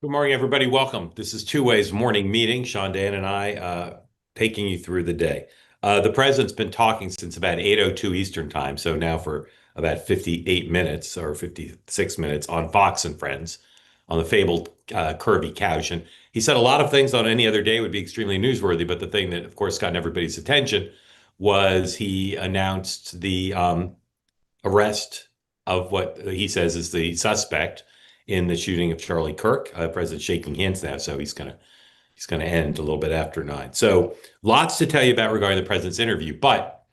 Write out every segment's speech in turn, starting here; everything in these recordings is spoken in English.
Good morning, everybody. Welcome. This is Two Ways Morning Meeting. Sean, Dan, and I taking you through the day. The president's been talking since about 8:02 Eastern Time, so now for about 58 minutes or 56 minutes on Fox and Friends on the fabled Kirby couch. And he said a lot of things on any other day would be extremely newsworthy, but the thing that, of course, got everybody's attention was he announced the arrest of what he says is the suspect in the shooting of Charlie Kirk. President shaking hands now, so he's gonna end a little bit after 9. So lots to tell you about regarding the president's interview, but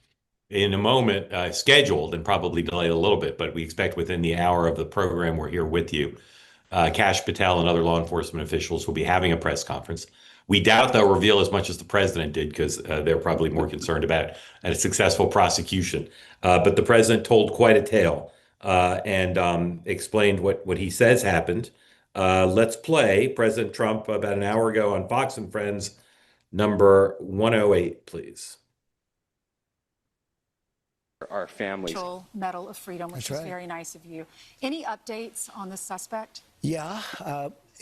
in a moment, scheduled and probably delayed a little bit, but we expect within the hour of the program we're here with you. Kash Patel and other law enforcement officials will be having a press conference. We doubt they'll reveal as much as the president did because they're probably more concerned about a successful prosecution. But the president told quite a tale and explained what he says happened. Let's play President Trump about an hour ago on Fox and Friends, number 108, please. Our families. Medal of Freedom, which is very nice of you. Any updates on the suspect? Yeah.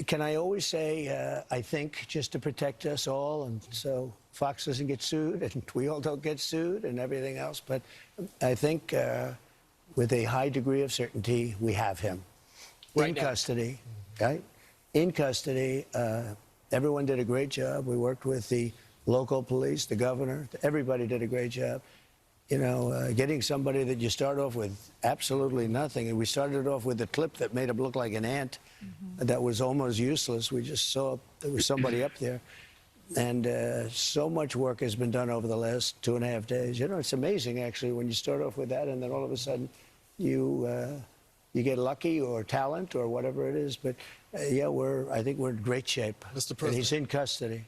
Can I always say, I think, just to protect us all, and so Fox doesn't get sued, and we all don't get sued, and everything else. But I think with a high degree of certainty, we have him in custody, right? In custody. Everyone did a great job. We worked with the local police, the governor. Everybody did a great job. You know, getting somebody that you start off with absolutely nothing. And we started off with a clip that made him look like an ant that was almost useless. We just saw there was somebody up there. And so much work has been done over the last 2.5 days. You know, it's amazing, actually, when you start off with that and then all of a sudden you get lucky or talent or whatever it is. But, yeah, I think we're in great shape. Mr. President. And he's in custody.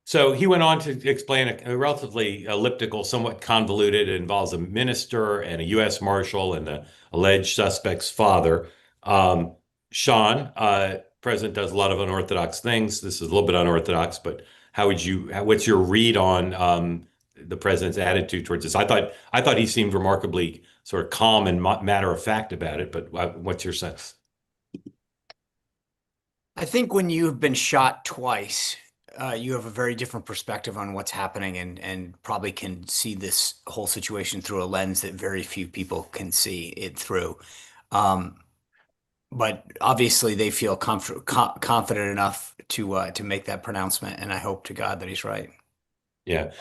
So he went on to explain a relatively elliptical, somewhat convoluted. It involves a minister and a U.S. Marshal and the alleged suspect's father. Sean, President does a lot of unorthodox things. This is a little bit unorthodox, but what's your read on the president's attitude towards this? I thought he seemed remarkably sort of calm and matter of fact about it, but what's your sense? I think when you've been shot twice, you have a very different perspective on what's happening and probably can see this whole situation through a lens that very few people can see it through. But obviously they feel confident enough to make that pronouncement, and I hope to God that he's right. Yeah.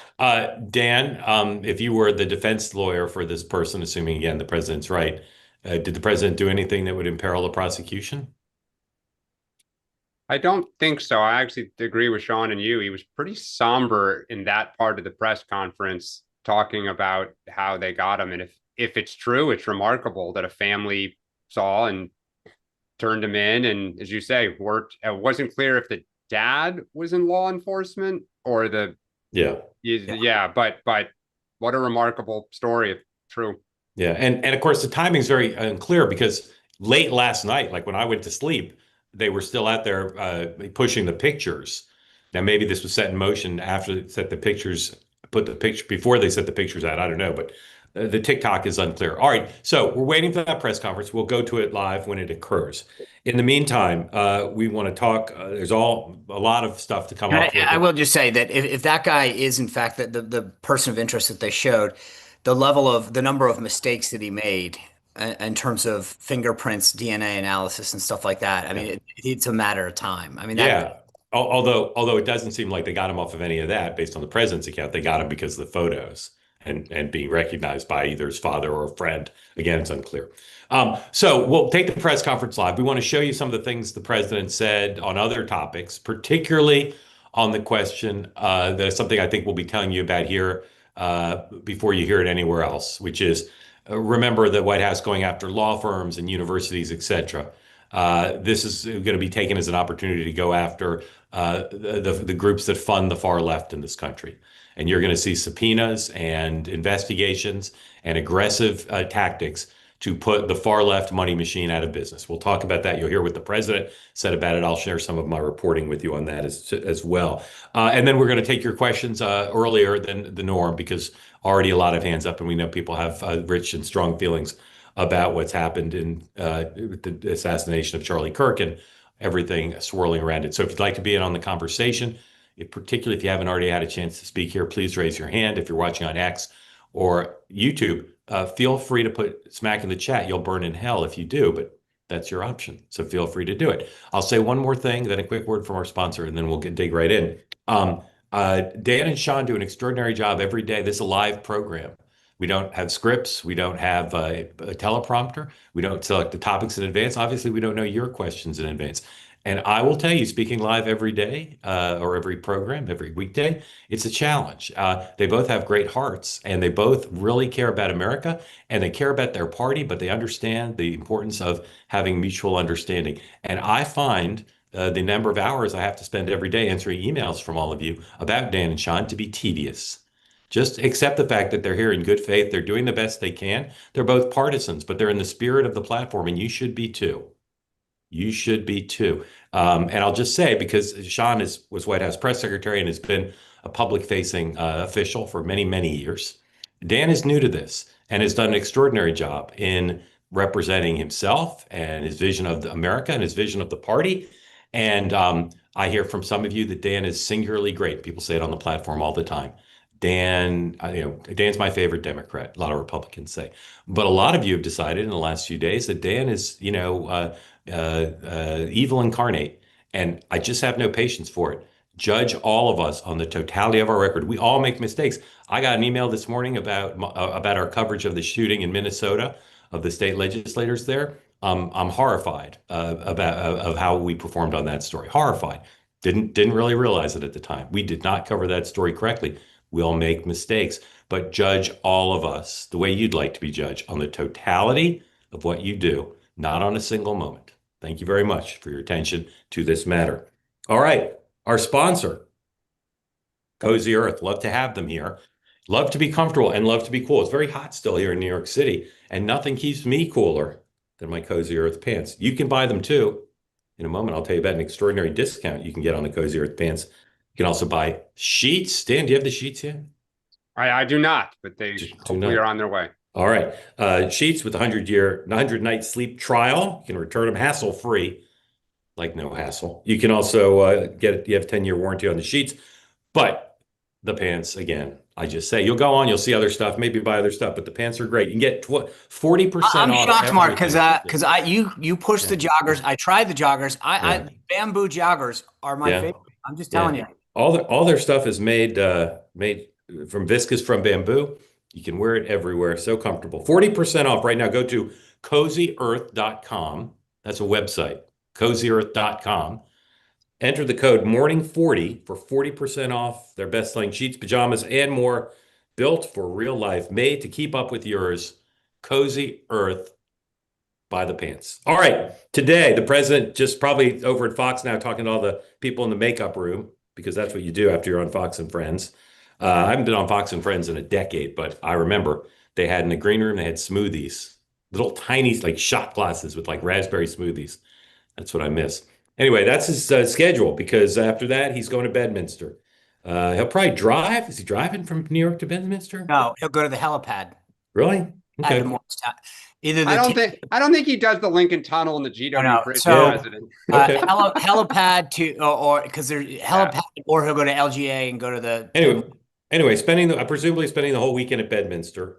Dan, if you were the defense lawyer for this person, assuming, again, the president's right, did the president do anything that would imperil the prosecution? I don't think so. I actually agree with Sean and you. He was pretty somber in that part of the press conference, talking about how they got him. And if it's true, it's remarkable that a family saw and turned him in. And as you say, worked. It wasn't clear if the dad was in law enforcement or the but what a remarkable story if true. Yeah, and of course the timing is very unclear because late last night, like when I went to sleep, they were still out there pushing the pictures. Now, maybe this was set in motion after they set the pictures, before they set the pictures out. I don't know, but the TikTok is unclear. All right, so we're waiting for that press conference. We'll go to it live when it occurs. In the meantime, we want to talk. There's a lot of stuff to come up with. I will just say that if that guy is in fact the person of interest that they showed, the number of mistakes that he made in terms of fingerprints, DNA analysis, and stuff like that. I mean, it's a matter of time. I mean, although it doesn't seem like they got him off of any of that based on the president's account. They got him because of the photos and being recognized by either his father or a friend. Again, it's unclear. So we'll take the press conference live. We want to show you some of the things the president said on other topics, particularly on the question that is something I think we'll be telling you about here before you hear it anywhere else, which is remember the White House going after law firms and universities, et cetera. This is going to be taken as an opportunity to go after the groups that fund the far left in this country. And you're going to see subpoenas and investigations and aggressive tactics to put the far left money machine out of business. We'll talk about that. You'll hear what the president said about it. I'll share some of my reporting with you on that as well. And then we're going to take your questions earlier than the norm because already a lot of hands up, and we know people have rich and strong feelings about what's happened in the assassination of Charlie Kirk and everything swirling around it. So if you'd like to be in on the conversation, particularly if you haven't already had a chance to speak here, please raise your hand. If you're watching on X or YouTube, feel free to put smack in the chat. You'll burn in hell if you do, but that's your option. So feel free to do it. I'll say one more thing, then a quick word from our sponsor, and then we'll dig right in. Dan and Sean do an extraordinary job every day. This is a live program. We don't have scripts. We don't have a teleprompter. We don't select the topics in advance. Obviously, we don't know your questions in advance. And I will tell you, speaking live every day or every program, every weekday, it's a challenge. They both have great hearts and they both really care about America and they care about their party, but they understand the importance of having mutual understanding. And I find the number of hours I have to spend every day answering emails from all of you about Dan and Sean to be tedious. Just accept the fact that they're here in good faith. They're doing the best they can. They're both partisans, but they're in the spirit of the platform, and you should be too. You should be too. And I'll just say, because Sean was White House press secretary and has been a public-facing official for many, many years. Dan is new to this and has done an extraordinary job in representing himself and his vision of America and his vision of the party. And I hear from some of you that Dan is singularly great. People say it on the platform all the time. Dan's my favorite Democrat. A lot of Republicans say, but a lot of you have decided in the last few days that Dan is, evil incarnate, and I just have no patience for it. Judge all of us on the totality of our record. We all make mistakes. I got an email this morning about our coverage of the shooting in Minnesota of the state legislators there. I'm horrified of how we performed on that story. Horrified. Didn't really realize it at the time. We did not cover that story correctly. We'll make mistakes, but judge all of us the way you'd like to be judged on the totality of what you do, not on a single moment. Thank you very much for your attention to this matter. All right, our sponsor, Cozy Earth. Love to have them here. Love to be comfortable and love to be cool. It's very hot still here in New York City, and nothing keeps me cooler than my Cozy Earth pants. You can buy them too. In a moment, I'll tell you about an extraordinary discount you can get on the Cozy Earth pants. You can also buy sheets. Dan, do you have the sheets yet? I do not, but they hopefully are on their way. All right. Sheets with a 100-night sleep trial. You can return them hassle-free, like no hassle. You can also you have a 10-year warranty on the sheets. But the pants, again, I just say, you'll go on, you'll see other stuff, maybe buy other stuff, but the pants are great. You can get 40% off. I'm shocked, Mark, because you push the joggers. I tried the joggers. Bamboo joggers are my favorite. I'm just telling you. All their stuff is made from viscose from bamboo. You can wear it everywhere. So comfortable. 40% off right now. Go to cozyearth.com. That's a website. cozyearth.com. Enter the code morning40 for 40% off their best-selling sheets, pajamas, and more. Built for real life. Made to keep up with yours. Cozy Earth by the pants. All right. Today, the president just probably over at Fox now talking to all the people in the makeup room, because that's what you do after you're on Fox and Friends. I haven't been on Fox and Friends in a decade, but I remember they had in the green room, they had smoothies, little tiny like shot glasses with like raspberry smoothies. That's what I miss. Anyway, that's his schedule, because after that, he's going to Bedminster. He'll probably drive. Is he driving from New York to Bedminster? No, he'll go to the helipad. Really? Okay. I don't think he does the Lincoln Tunnel and the GW Bridge. Helipad or because there's helipad, or he'll go to LGA and go to the Anyway, presumably spending the whole weekend at Bedminster.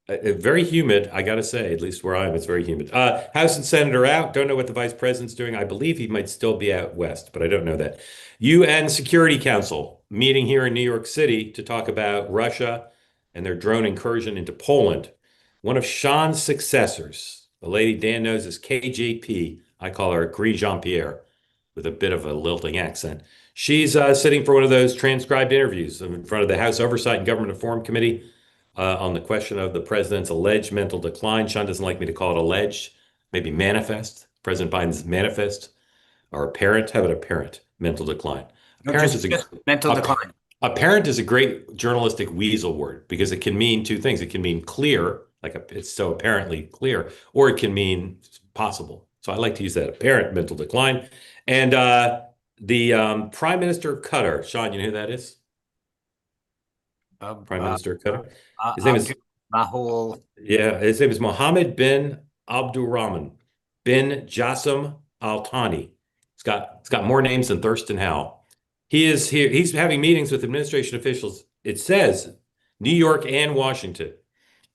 Very humid, I gotta say, at least where I am, it's very humid. House and Senate are out. Don't know what the vice president's doing. I believe he might still be out west, but I don't know that. UN Security Council meeting here in New York City to talk about Russia and their drone incursion into Poland. One of Sean's successors, the lady Dan knows as KJP, I call her Gris Jean-Pierre, with a bit of a lilting accent. She's sitting for one of those transcribed interviews in front of the House Oversight and Government Reform Committee on the question of the president's alleged mental decline. Sean doesn't like me to call it alleged, maybe manifest. President Biden's manifest, or apparent. How about apparent mental decline? Apparent is mental decline. Apparent is a great journalistic weasel word, because it can mean two things. It can mean clear, it's so apparently clear, or it can mean possible. So I like to use that, apparent mental decline. And the Prime Minister of Qatar, Sean, you know who that is? Prime Minister of Qatar. His name is Rahul. Yeah, his name is Mohammed bin Abdurrahman bin Jassim Al Thani. It's got more names than Thurston Howell. He is here. He's having meetings with administration officials. It says New York and Washington,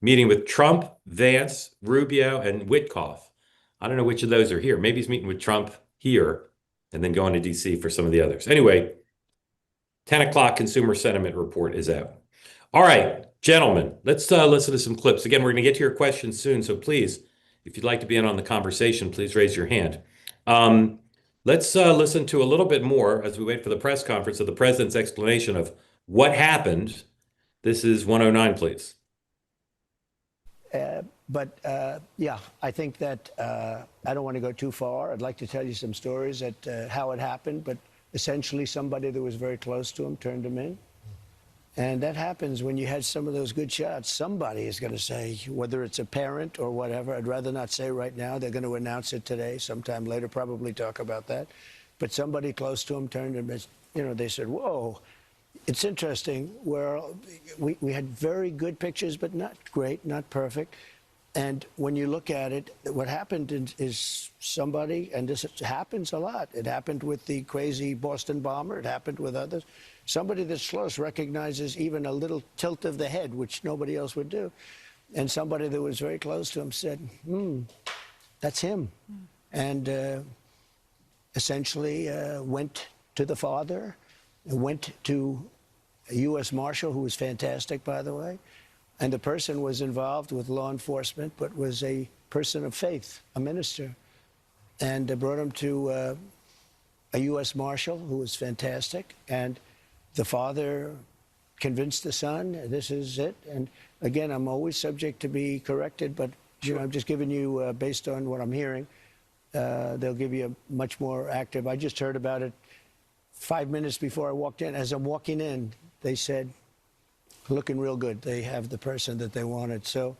meeting with Trump, Vance, Rubio, and Witkoff. I don't know which of those are here. Maybe he's meeting with Trump here and then going to DC for some of the others. Anyway, 10 o'clock consumer sentiment report is out. All right, gentlemen, let's listen to some clips. Again, we're going to get to your questions soon, so please, if you'd like to be in on the conversation, please raise your hand. Let's listen to a little bit more as we wait for the press conference of the president's explanation of what happened. This is 109, please. Yeah, I think that I don't want to go too far. I'd like to tell you some stories at how it happened, but essentially somebody that was very close to him turned him in. And that happens when you had some of those good shots. Somebody is going to say, whether it's a parent or whatever, I'd rather not say right now. They're going to announce it today, sometime later, probably talk about that. But somebody close to him turned him, they said, whoa. It's interesting where we had very good pictures, but not great, not perfect. And when you look at it, what happened is somebody, and this happens a lot. It happened with the crazy Boston bomber. It happened with others. Somebody that's close recognizes even a little tilt of the head, which nobody else would do. And somebody that was very close to him said, that's him. And essentially went to the father, went to a U.S. Marshal, who was fantastic, by the way. And the person was involved with law enforcement, but was a person of faith, a minister. And brought him to a U.S. Marshal, who was fantastic. And the father convinced the son, this is it. And again, I'm always subject to be corrected, but I'm just giving you, based on what I'm hearing, they'll give you a much more active. I just heard about it 5 minutes before I walked in. As I'm walking in, they said, looking real good. They have the person that they wanted. So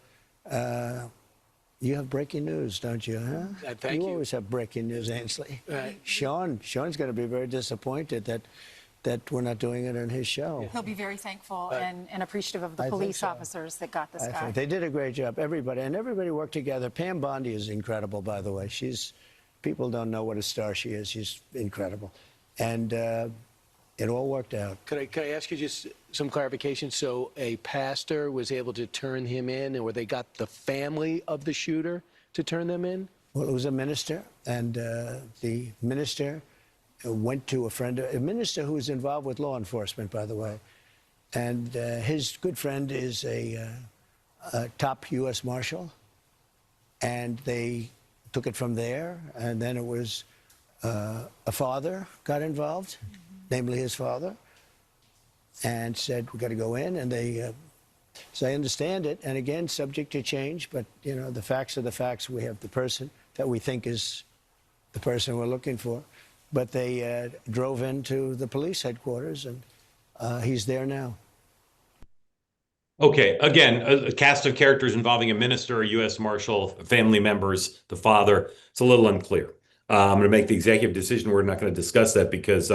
you have breaking news, don't you? Huh? Thank you. You always have breaking news, Ainsley. Right. Sean's going to be very disappointed that we're not doing it on his show. He'll be very thankful and appreciative of the I think police so. officers that got this I guy. think they did a great job. Everybody worked together. Pam Bondi is incredible, by the way. People don't know what a star she is. She's incredible. And it all worked out. Could I ask you just some clarification? So a pastor was able to turn him in, or they got the family of the shooter to turn them in? Well, it was a minister, and the minister went to a minister who was involved with law enforcement, by the way. And his good friend is a top U.S. Marshal. And they took it from there. And then it was a father got involved, namely his father, and said, we got to go in. And they, so I understand it. And again, subject to change. But, the facts are the facts. We have the person that we think is the person we're looking for. But they drove into the police headquarters, and he's there now. Okay, again, a cast of characters involving a minister, a U.S. Marshal, family members, the father. It's a little unclear. I'm going to make the executive decision. We're not going to discuss that because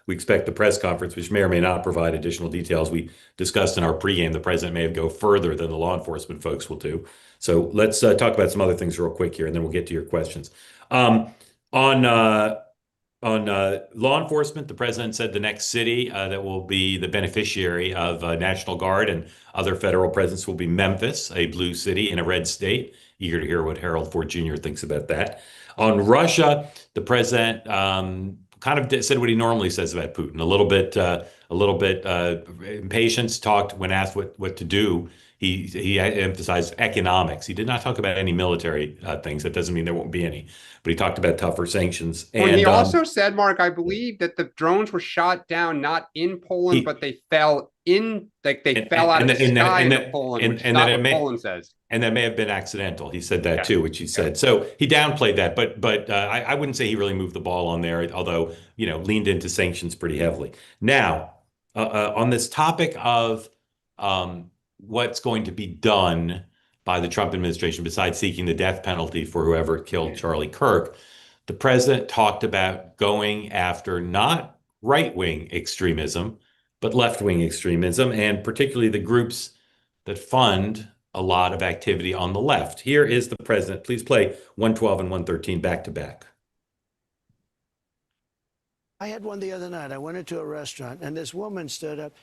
we expect the press conference, which may or may not provide additional details. We discussed in our pregame, the president may go further than the law enforcement folks will do. So let's talk about some other things real quick here, and then we'll get to your questions. On law enforcement, the president said the next city that will be the beneficiary of National Guard and other federal presence will be Memphis, a blue city in a red state. Eager to hear what Harold Ford Jr. thinks about that. On Russia, the president kind of said what he normally says about Putin. A little bit impatience. Talked when asked what to do. He emphasized economics. He did not talk about any military things. That doesn't mean there won't be any. But he talked about tougher sanctions. Well, and he also said, Mark, I believe that the drones were shot down not in Poland, but they fell in, fell out of the sky into Poland, which is not what Poland says. And that may have been accidental. He said that too, which he said. So he downplayed that, but I wouldn't say he really moved the ball on there, although, leaned into sanctions pretty heavily. Now, on this topic of what's going to be done by the Trump administration besides seeking the death penalty for whoever killed Charlie Kirk, the president talked about going after not right-wing extremism, but left-wing extremism, and particularly the groups that fund a lot of activity on the left. Here is the president. Please play 112 and 113 back to back. I had one the other night. I went into a restaurant, and this woman stood up.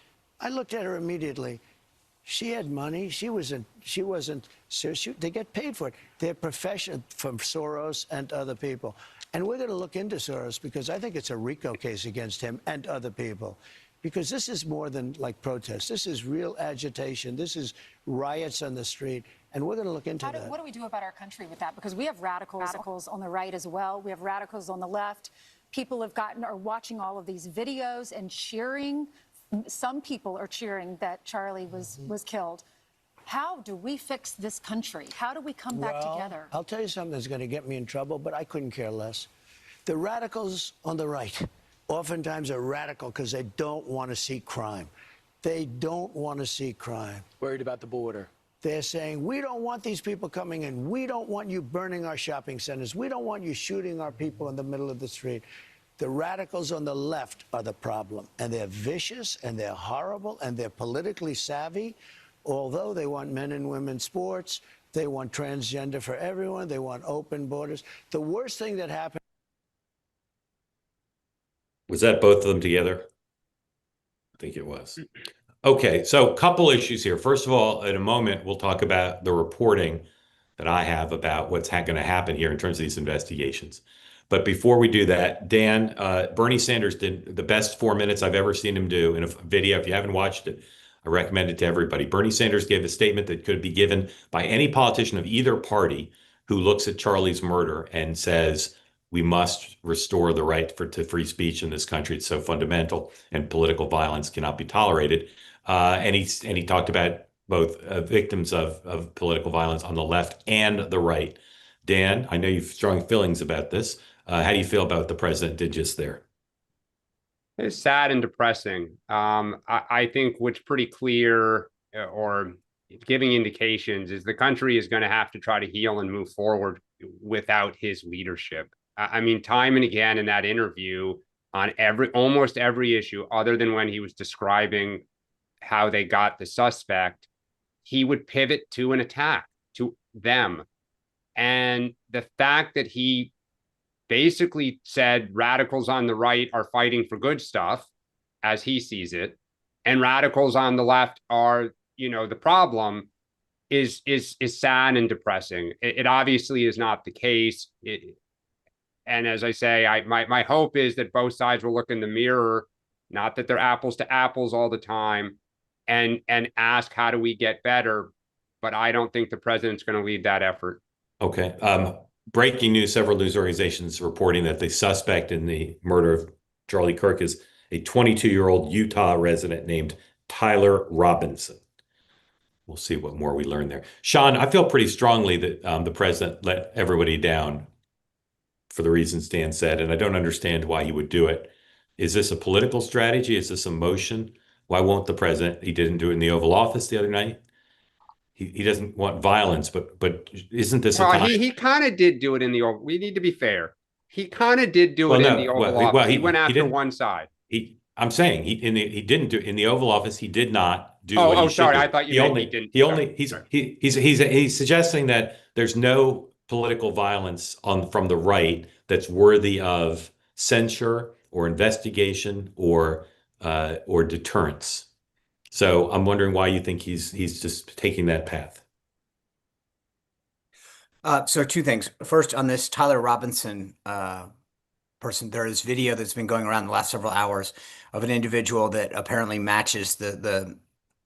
I looked at her immediately. She had money. She wasn't serious. They get paid for it. They're professional from Soros and other people. And we're going to look into Soros because I think it's a RICO case against him and other people. Because this is more than like protests. This is real agitation. This is riots on the street. And we're going to look into that. What do we do about our country with that? Because we have radicals on the right as well. We have radicals on the left. People are watching all of these videos and cheering. Some people are cheering that Charlie was killed. How do we fix this country? How do we come back together? I'll tell you something that's going to get me in trouble, but I couldn't care less. The radicals on the right oftentimes are radical because they don't want to see crime. They don't want to see crime. Worried about the border. They're saying, we don't want these people coming in. We don't want you burning our shopping centers. We don't want you shooting our people in the middle of the street. The radicals on the left are the problem. And they're vicious, and they're horrible, and they're politically savvy. Although they want men and women sports, they want transgender for everyone, they want open borders. The worst thing that happened. Was that both of them together? I think it was. Okay, so a couple issues here. First of all, in a moment, we'll talk about the reporting that I have about what's going to happen here in terms of these investigations. But before we do that, Dan, Bernie Sanders did the best 4 minutes I've ever seen him do in a video. If you haven't watched it, I recommend it to everybody. Bernie Sanders gave a statement that could be given by any politician of either party who looks at Charlie's murder and says, we must restore the right to free speech in this country. It's so fundamental, and political violence cannot be tolerated. And he talked about both victims of political violence on the left and the right. Dan, I know you've strong feelings about this. How do you feel about what the president did just there? It's sad and depressing. I think what's pretty clear or giving indications is the country is going to have to try to heal and move forward without his leadership. I mean, time and again in that interview on almost every issue, other than when he was describing how they got the suspect, he would pivot to an attack to them. And the fact that he basically said radicals on the right are fighting for good stuff, as he sees it, and radicals on the left are, the problem, is sad and depressing. It obviously is not the case. And as I say, my hope is that both sides will look in the mirror, not that they're apples to apples all the time, and ask, how do we get better? But I don't think the president's going to lead that effort. Okay. Breaking news, several news organizations reporting that the suspect in the murder of Charlie Kirk is a 22-year-old Utah resident named Tyler Robinson. We'll see what more we learn there. Sean, I feel pretty strongly that the president let everybody down for the reasons Dan said, and I don't understand why he would do it. Is this a political strategy? Is this a motion? Why won't the president? He didn't do it in the Oval Office the other night. He doesn't want violence, but isn't this a time? He kind of did do it in the Oval. We need to be fair. He kind of did do it in the Oval Office. He went after one side. I'm saying he didn't do it in the Oval Office. He did not do. Oh, sorry. I thought you meant he didn't. He's suggesting that there's no political violence from the right that's worthy of censure or investigation or deterrence. So I'm wondering why you think he's just taking that path. So two things. First, on this Tyler Robinson person, there is video that's been going around the last several hours of an individual that apparently matches the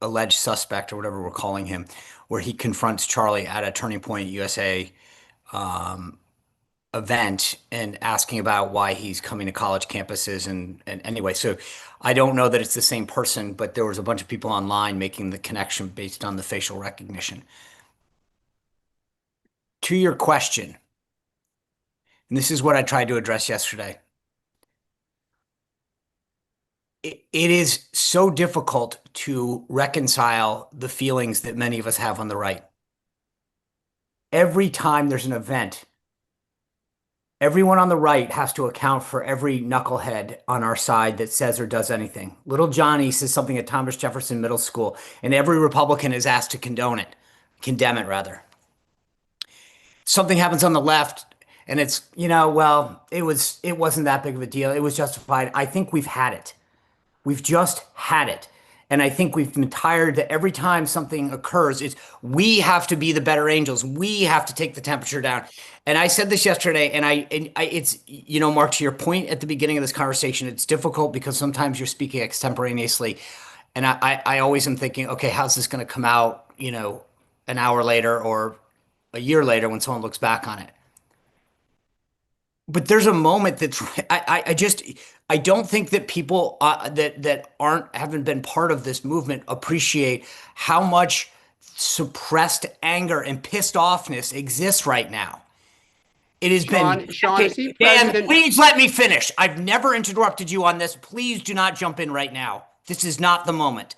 alleged suspect, or whatever we're calling him, where he confronts Charlie at a Turning Point USA event and asking about why he's coming to college campuses. And anyway, so I don't know that it's the same person, but there was a bunch of people online making the connection based on the facial recognition. To your question, and this is what I tried to address yesterday. It is so difficult to reconcile the feelings that many of us have on the right. Every time there's an event, everyone on the right has to account for every knucklehead on our side that says or does anything. Little Johnny says something at Thomas Jefferson Middle School, and every Republican is asked to condone it, condemn it rather. Something happens on the left and it's, well, it wasn't that big of a deal. It was justified. I think we've had it. We've just had it. And I think we've been tired that every time something occurs, we have to be the better angels. We have to take the temperature down. And I said this yesterday, and it's, Mark, to your point at the beginning of this conversation, it's difficult because sometimes you're speaking extemporaneously. And I always am thinking, okay, how's this going to come out, an hour later or a year later when someone looks back on it? But there's a moment that I don't think that people that haven't been part of this movement appreciate how much suppressed anger and pissed offness exists right now. It has been. Sean, is he Dan, president? please let me finish. I've never interrupted you on this. Please do not jump in right now. This is not the moment.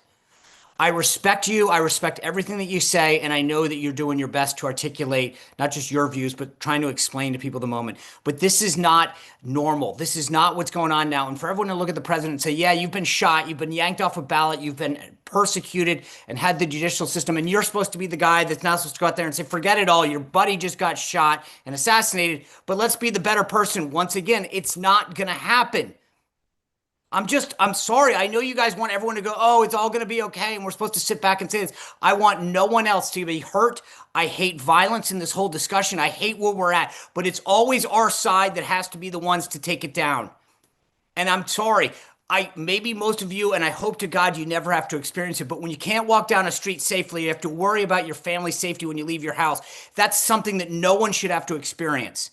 I respect you. I respect everything that you say. And I know that you're doing your best to articulate not just your views, but trying to explain to people the moment. But this is not normal. This is not what's going on now. And for everyone to look at the president and say, yeah, you've been shot. You've been yanked off a ballot. You've been persecuted and had the judicial system. And you're supposed to be the guy that's not supposed to go out there and say, forget it all. Your buddy just got shot and assassinated. But let's be the better person. Once again, it's not going to happen. I'm sorry. I know you guys want everyone to go, oh, it's all going to be okay. And we're supposed to sit back and say this. I want no one else to be hurt. I hate violence in this whole discussion. I hate where we're at. But it's always our side that has to be the ones to take it down. And I'm sorry. Maybe most of you, and I hope to God you never have to experience it, but when you can't walk down a street safely, you have to worry about your family's safety when you leave your house. That's something that no one should have to experience.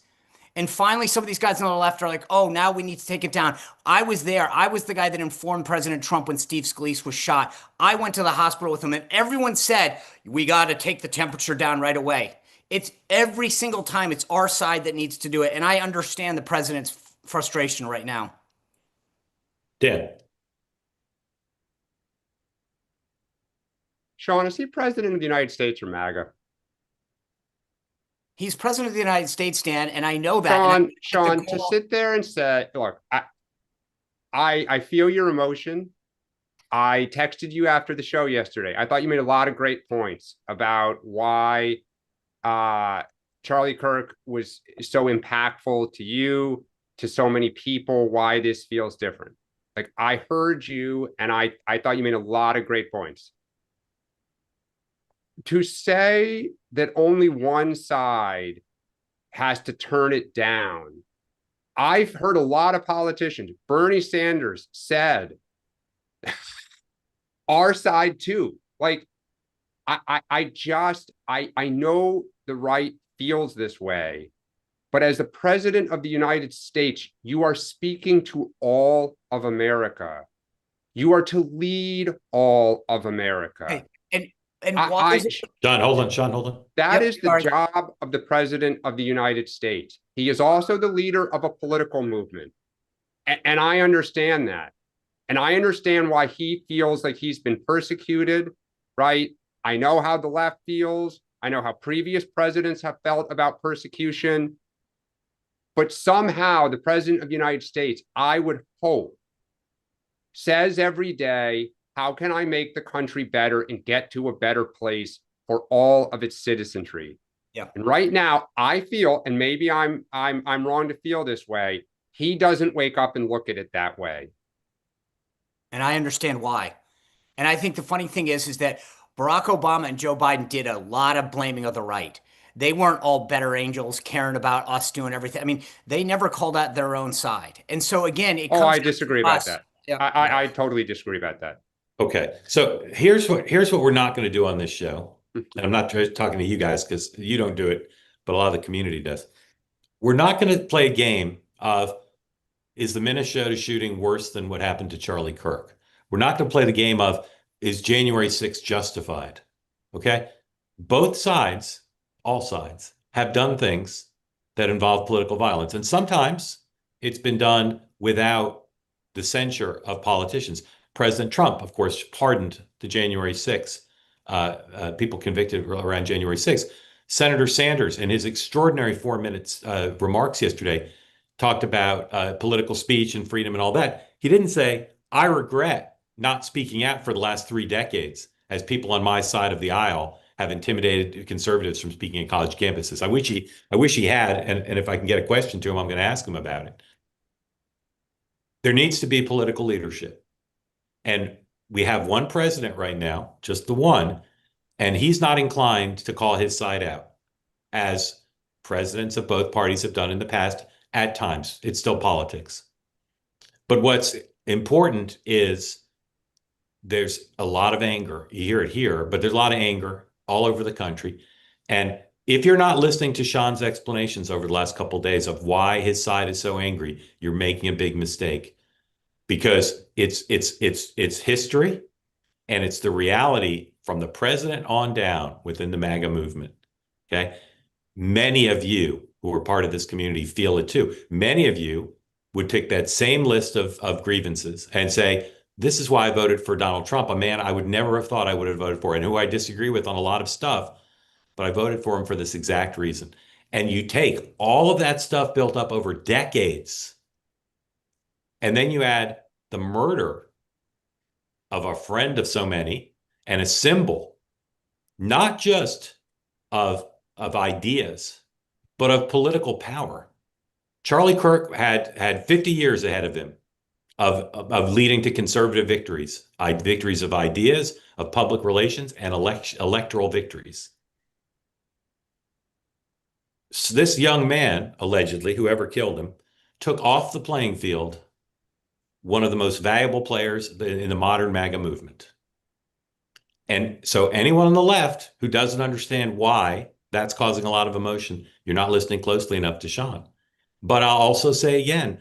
And finally, some of these guys on the left are like, oh, now we need to take it down. I was there. I was the guy that informed President Trump when Steve Scalise was shot. I went to the hospital with him, and everyone said, we got to take the temperature down right away. It's every single time it's our side that needs to do it. And I understand the president's frustration right now. Dan. Sean, is he president of the United States or MAGA? He's president of the United States, Dan, and I know that. Sean, to sit there and say, look, I feel your emotion. I texted you after the show yesterday. I thought you made a lot of great points about why Charlie Kirk was so impactful to you, to so many people, why this feels different. Like, I heard you, and I thought you made a lot of great points. To say that only one side has to turn it down. I've heard a lot of politicians. Bernie Sanders said, our side too. Like, I know the right feels this way, but as the president of the United States, you are speaking to all of America. You are to lead all of America. Hey, and why is it? Sean, hold on. That is the job of the president of the United States. He is also the leader of a political movement. And I understand that. And I understand why he feels like he's been persecuted, right? I know how the left feels. I know how previous presidents have felt about persecution. But somehow the president of the United States, I would hope, says every day, how can I make the country better and get to a better place for all of its citizenry? Yeah. And right now, I feel, and maybe I'm wrong to feel this way, he doesn't wake up and look at it that way. And I understand why. And I think the funny thing is that Barack Obama and Joe Biden did a lot of blaming of the right. They weren't all better angels caring about us doing everything. I mean, they never called out their own side. And so again, it comes I disagree about that. Yeah. I totally disagree about that. Okay, so here's what we're not going to do on this show. And I'm not talking to you guys because you don't do it, but a lot of the community does. We're not going to play a game of, is the Minnesota shooting worse than what happened to Charlie Kirk? We're not going to play the game of, is January 6th justified? Okay, both sides, all sides, have done things that involve political violence. And sometimes it's been done without the censure of politicians. President Trump, of course, pardoned the January 6th, people convicted around January 6th. Senator Sanders, in his extraordinary 4 minutes remarks yesterday, talked about political speech and freedom and all that. He didn't say, I regret not speaking out for the last 3 decades as people on my side of the aisle have intimidated conservatives from speaking at college campuses. I wish he had, and if I can get a question to him, I'm going to ask him about it. There needs to be political leadership. And we have one president right now, just the one, and he's not inclined to call his side out, as presidents of both parties have done in the past at times. It's still politics. But what's important is there's a lot of anger. You hear it here, but there's a lot of anger all over the country. And if you're not listening to Sean's explanations over the last couple of days of why his side is so angry, you're making a big mistake, because it's history, and it's the reality from the president on down within the MAGA movement. Okay. Many of you who are part of this community feel it too. Many of you would pick that same list of grievances and say, this is why I voted for Donald Trump, a man I would never have thought I would have voted for and who I disagree with on a lot of stuff, but I voted for him for this exact reason. And you take all of that stuff built up over decades, and then you add the murder of a friend of so many and a symbol, not just of ideas, but of political power. Charlie Kirk had 50 years ahead of him of leading to conservative victories, victories of ideas, of public relations, and electoral victories. So this young man, allegedly, whoever killed him, took off the playing field one of the most valuable players in the modern MAGA movement. And so anyone on the left who doesn't understand why that's causing a lot of emotion, you're not listening closely enough to Sean. But I'll also say again,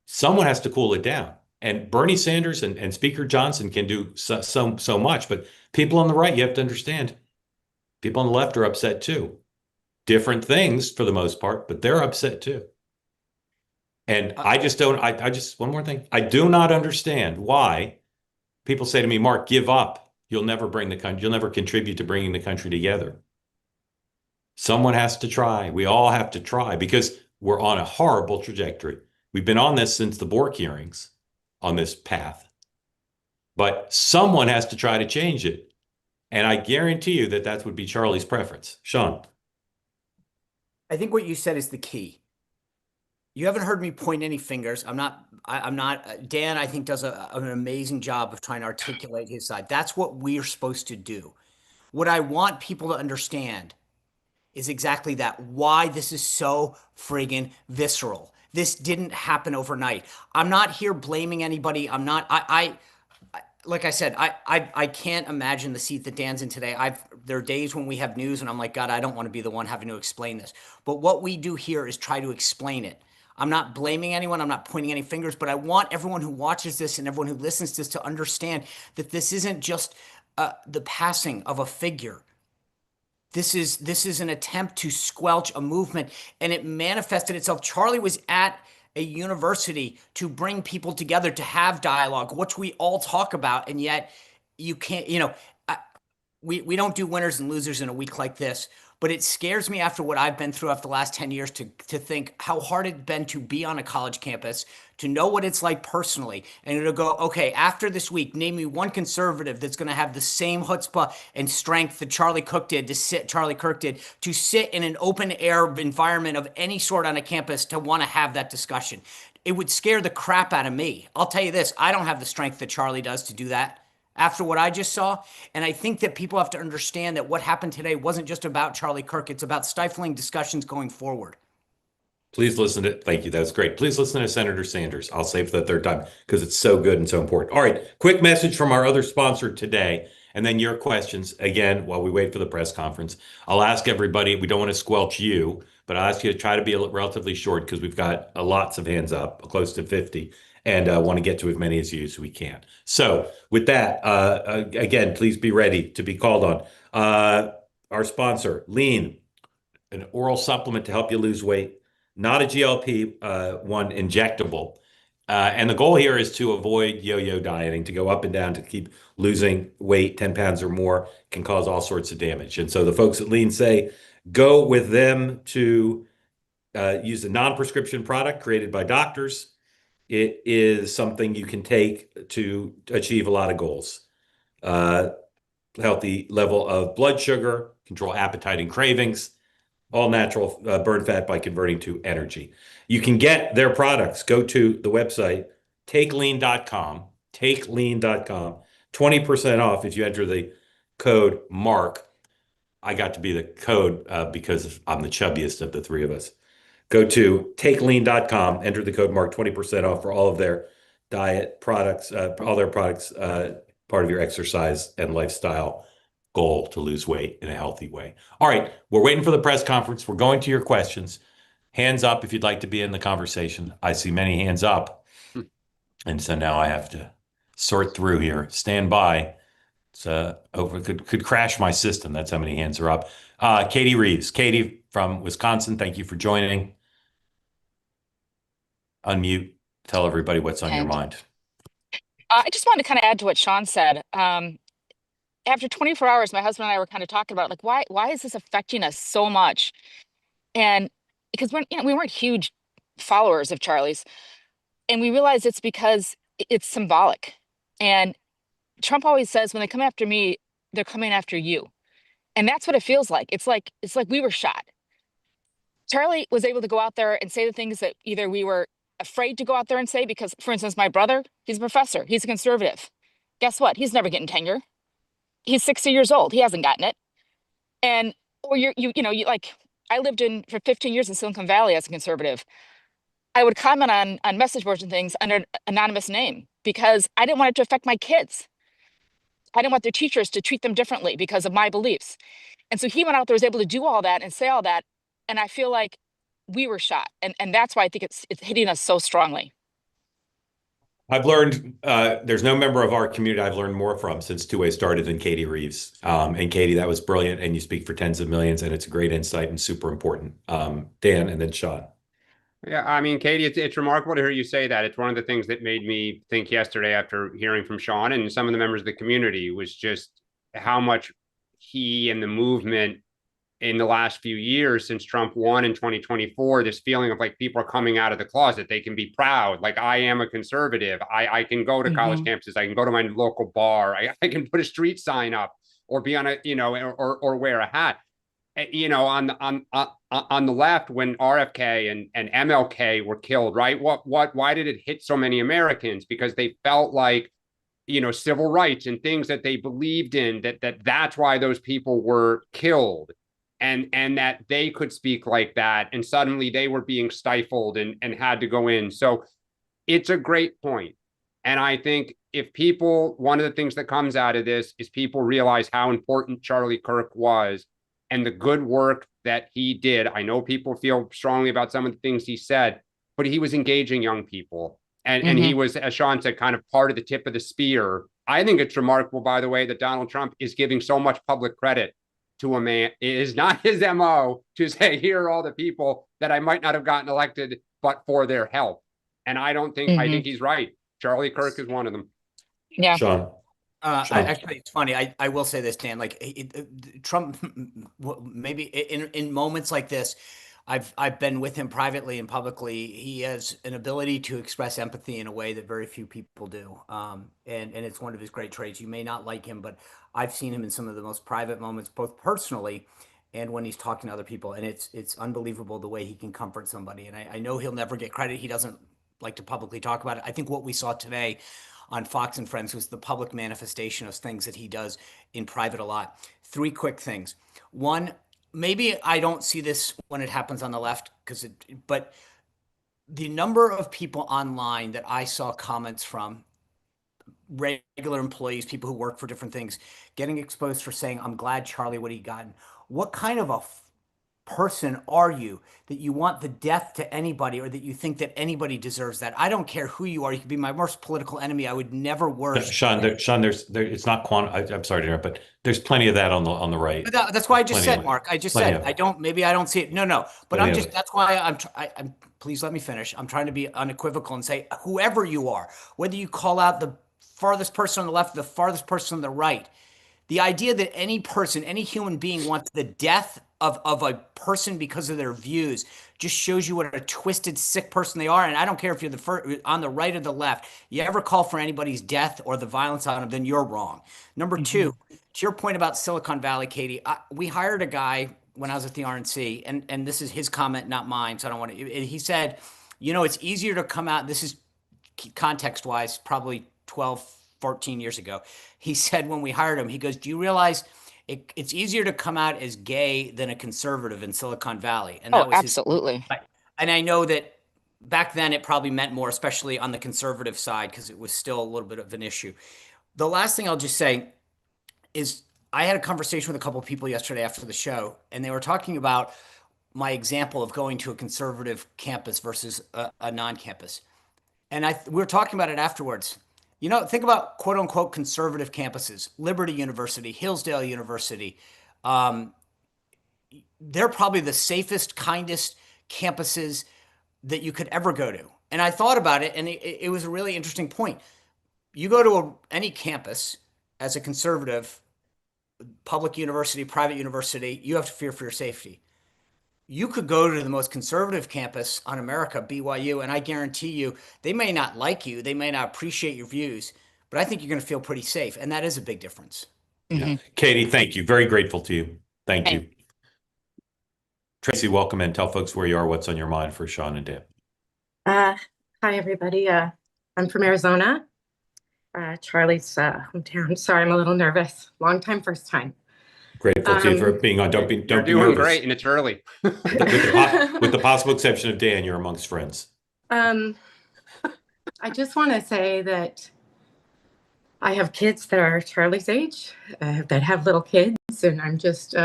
someone has to cool it down. And Bernie Sanders and Speaker Johnson can do so much, but people on the right, you have to understand, people on the left are upset too. Different things for the most part, but they're upset too. And I just don't, one more thing. I do not understand why people say to me, Mark, give up. You'll never contribute to bringing the country together. Someone has to try. We all have to try, because we're on a horrible trajectory. We've been on this since the Bork hearings, on this path. But someone has to try to change it. And I guarantee you that that would be Charlie's preference. Sean. I think what you said is the key. You haven't heard me point any fingers. I'm not, Dan, I think does an amazing job of trying to articulate his side. That's what we're supposed to do. What I want people to understand is exactly that, why this is so friggin' visceral. This didn't happen overnight. I'm not here blaming anybody. I'm not, like I said, I can't imagine the seat that Dan's in today. There are days when we have news and I'm like, God, I don't want to be the one having to explain this. But what we do here is try to explain it. I'm not blaming anyone. I'm not pointing any fingers, but I want everyone who watches this and everyone who listens to this to understand that this isn't just the passing of a figure. This is an attempt to squelch a movement, and it manifested itself. Charlie was at a university to bring people together, to have dialogue, which we all talk about, and yet you can't, we don't do winners and losers in a week like this. But it scares me, after what I've been through after the last 10 years, to think how hard it's been to be on a college campus, to know what it's like personally, and to go, okay, after this week, name me one conservative that's going to have the same chutzpah and strength that Charlie Kirk did to sit in an open air environment of any sort on a campus to want to have that discussion. It would scare the crap out of me. I'll tell you this, I don't have the strength that Charlie does to do that after what I just saw. And I think that people have to understand that what happened today wasn't just about Charlie Kirk. It's about stifling discussions going forward. Please listen to, thank you, that's great. Please listen to Senator Sanders. I'll save for the third time because it's so good and so important. All right, quick message from our other sponsor today, and then your questions, again, while we wait for the press conference. I'll ask everybody, we don't want to squelch you, but I'll ask you to try to be relatively short because we've got lots of hands up, close to 50. And want to get to as many as you as we can. So with that, again, please be ready to be called on. Our sponsor, Lean, an oral supplement to help you lose weight, not a GLP-1 injectable. And the goal here is to avoid yo-yo dieting, to go up and down, to keep losing weight. 10 pounds or more can cause all sorts of damage. And so the folks at Lean say, go with them to use a non-prescription product created by doctors. It is something you can take to achieve a lot of goals. healthy level of blood sugar, control appetite and cravings, all natural burn fat by converting to energy. You can get their products. Go to the website, takelean.com, 20% off if you enter the code MARK. I got to be the code because I'm the chubbiest of the three of us. Go to takelean.com, enter the code MARK, 20% off for all of their diet products, all their products, part of your exercise and lifestyle goal to lose weight in a healthy way. All right, we're waiting for the press conference. We're going to your questions. Hands up if you'd like to be in the conversation. I see many hands up. And so now I have to sort through here. Stand by. It's over. Could crash my system. That's how many hands are up. Katie Reeves. Katie from Wisconsin, thank you for joining. Unmute. Tell everybody what's on your mind. I just wanted to kind of add to what Sean said. After 24 hours, my husband and I were kind of talking about like, why is this affecting us so much? And because we weren't huge followers of Charlie's, and we realized it's because it's symbolic. And Trump always says, when they come after me, they're coming after you. And that's what it feels like. It's like we were shot. Charlie was able to go out there and say the things that either we were afraid to go out there and say, because, for instance, my brother, he's a professor, he's a conservative. Guess what? He's never getting tenure. He's 60 years old. He hasn't gotten it. And or you like, I lived for 15 years in Silicon Valley as a conservative. I would comment on message boards and things under an anonymous name because I didn't want it to affect my kids. I didn't want their teachers to treat them differently because of my beliefs. And so he went out there, was able to do all that and say all that. And I feel like we were shot. And that's why I think it's hitting us so strongly. I've learned there's no member of our community I've learned more from since Two Way started than Katie Reeves. And Katie, that was brilliant. And you speak for tens of millions, and it's a great insight and super important. Dan, and then Sean. Yeah, I mean, Katie, it's remarkable to hear you say that. It's one of the things that made me think yesterday after hearing from Sean and some of the members of the community was just how much he and the movement in the last few years since Trump won in 2024, this feeling of like people are coming out of the closet. They can be proud. Like, I am a conservative. I can go to college campuses. I can go to my local bar. I can put a street sign up or be on a, or wear a hat. On the left, when RFK and MLK were killed, right? Why did it hit so many Americans? Because they felt like, civil rights and things that they believed in, that's why those people were killed. And that they could speak like that. And suddenly they were being stifled and had to go in. So it's a great point. And I think if one of the things that comes out of this is people realize how important Charlie Kirk was and the good work that he did. I know people feel strongly about some of the things he said, but he was engaging young people. And he was, as Sean said, kind of part of the tip of the spear. I think it's remarkable, by the way, that Donald Trump is giving so much public credit to a man. It is not his MO to say, here are all the people that I might not have gotten elected, but for their help. And I think he's right. Charlie Kirk is one of them. Yeah. Sean. Actually, it's funny. I will say this, Dan. Like Trump, maybe in moments like this, I've been with him privately and publicly. He has an ability to express empathy in a way that very few people do, and it's one of his great traits. You may not like him, but I've seen him in some of the most private moments, both personally and when he's talking to other people, and it's unbelievable the way he can comfort somebody. And I know he'll never get credit. He doesn't like to publicly talk about it. I think what we saw today on Fox and Friends was the public manifestation of things that he does in private a lot. 3 quick things. One, maybe I don't see this when it happens on the left, but the number of people online that I saw comments from regular employees, people who work for different things, getting exposed for saying, I'm glad Charlie would have gotten. What kind of a person are you that you want the death to anybody or that you think that anybody deserves that? I don't care who you are. You could be my worst political enemy. I would never worse. Sean, it's not I'm sorry to interrupt, but there's plenty of that on the right. But that's why I just said, Mark. I just said I don't see it. No. But that's why I'm. Please let me finish. I'm trying to be unequivocal and say whoever you are, whether you call out the farthest person on the left, the farthest person on the right, the idea that any person, any human being wants the death of a person because of their views just shows you what a twisted, sick person they are. And I don't care if you're on the right or the left. You ever call for anybody's death or the violence on them, then you're wrong. Number two, to your point about Silicon Valley, Katie, we hired a guy when I was at the RNC, and this is his comment, not mine. So I don't want to. He said, it's easier to come out. This is context-wise, probably 12, 14 years ago. He said when we hired him, he goes, "Do you realize it's easier to come out as gay than a conservative in Silicon Valley?" And that was absolutely. and I know that back then it probably meant more, especially on the conservative side, because it was still a little bit of an issue. The last thing I'll just say is I had a conversation with a couple of people yesterday after the show, and they were talking about my example of going to a conservative campus versus a non-campus. And we were talking about it afterwards. Think about quote unquote conservative campuses, Liberty University, Hillsdale University. They're probably the safest, kindest campuses that you could ever go to. And I thought about it, and it was a really interesting point. You go to any campus as a conservative, public university, private university, you have to fear for your safety. You could go to the most conservative campus on America, BYU, and I guarantee you, they may not like you, they may not appreciate your views, but I think you're going to feel pretty safe, and that is a big difference. Yeah. Katie, thank you. Very grateful to you. Thank you. Tracy, welcome, and tell folks where you are, what's on your mind for Sean and Dan. Hi, everybody. I'm from Arizona, Charlie's hometown. Sorry, I'm a little nervous. Long time, first time. Grateful to you for being on. Don't be doing nervous. Great, and it's early. with the possible exception of Dan, you're amongst friends. I just want to say that I have kids that are Charlie's age, that have little kids, and I'm just,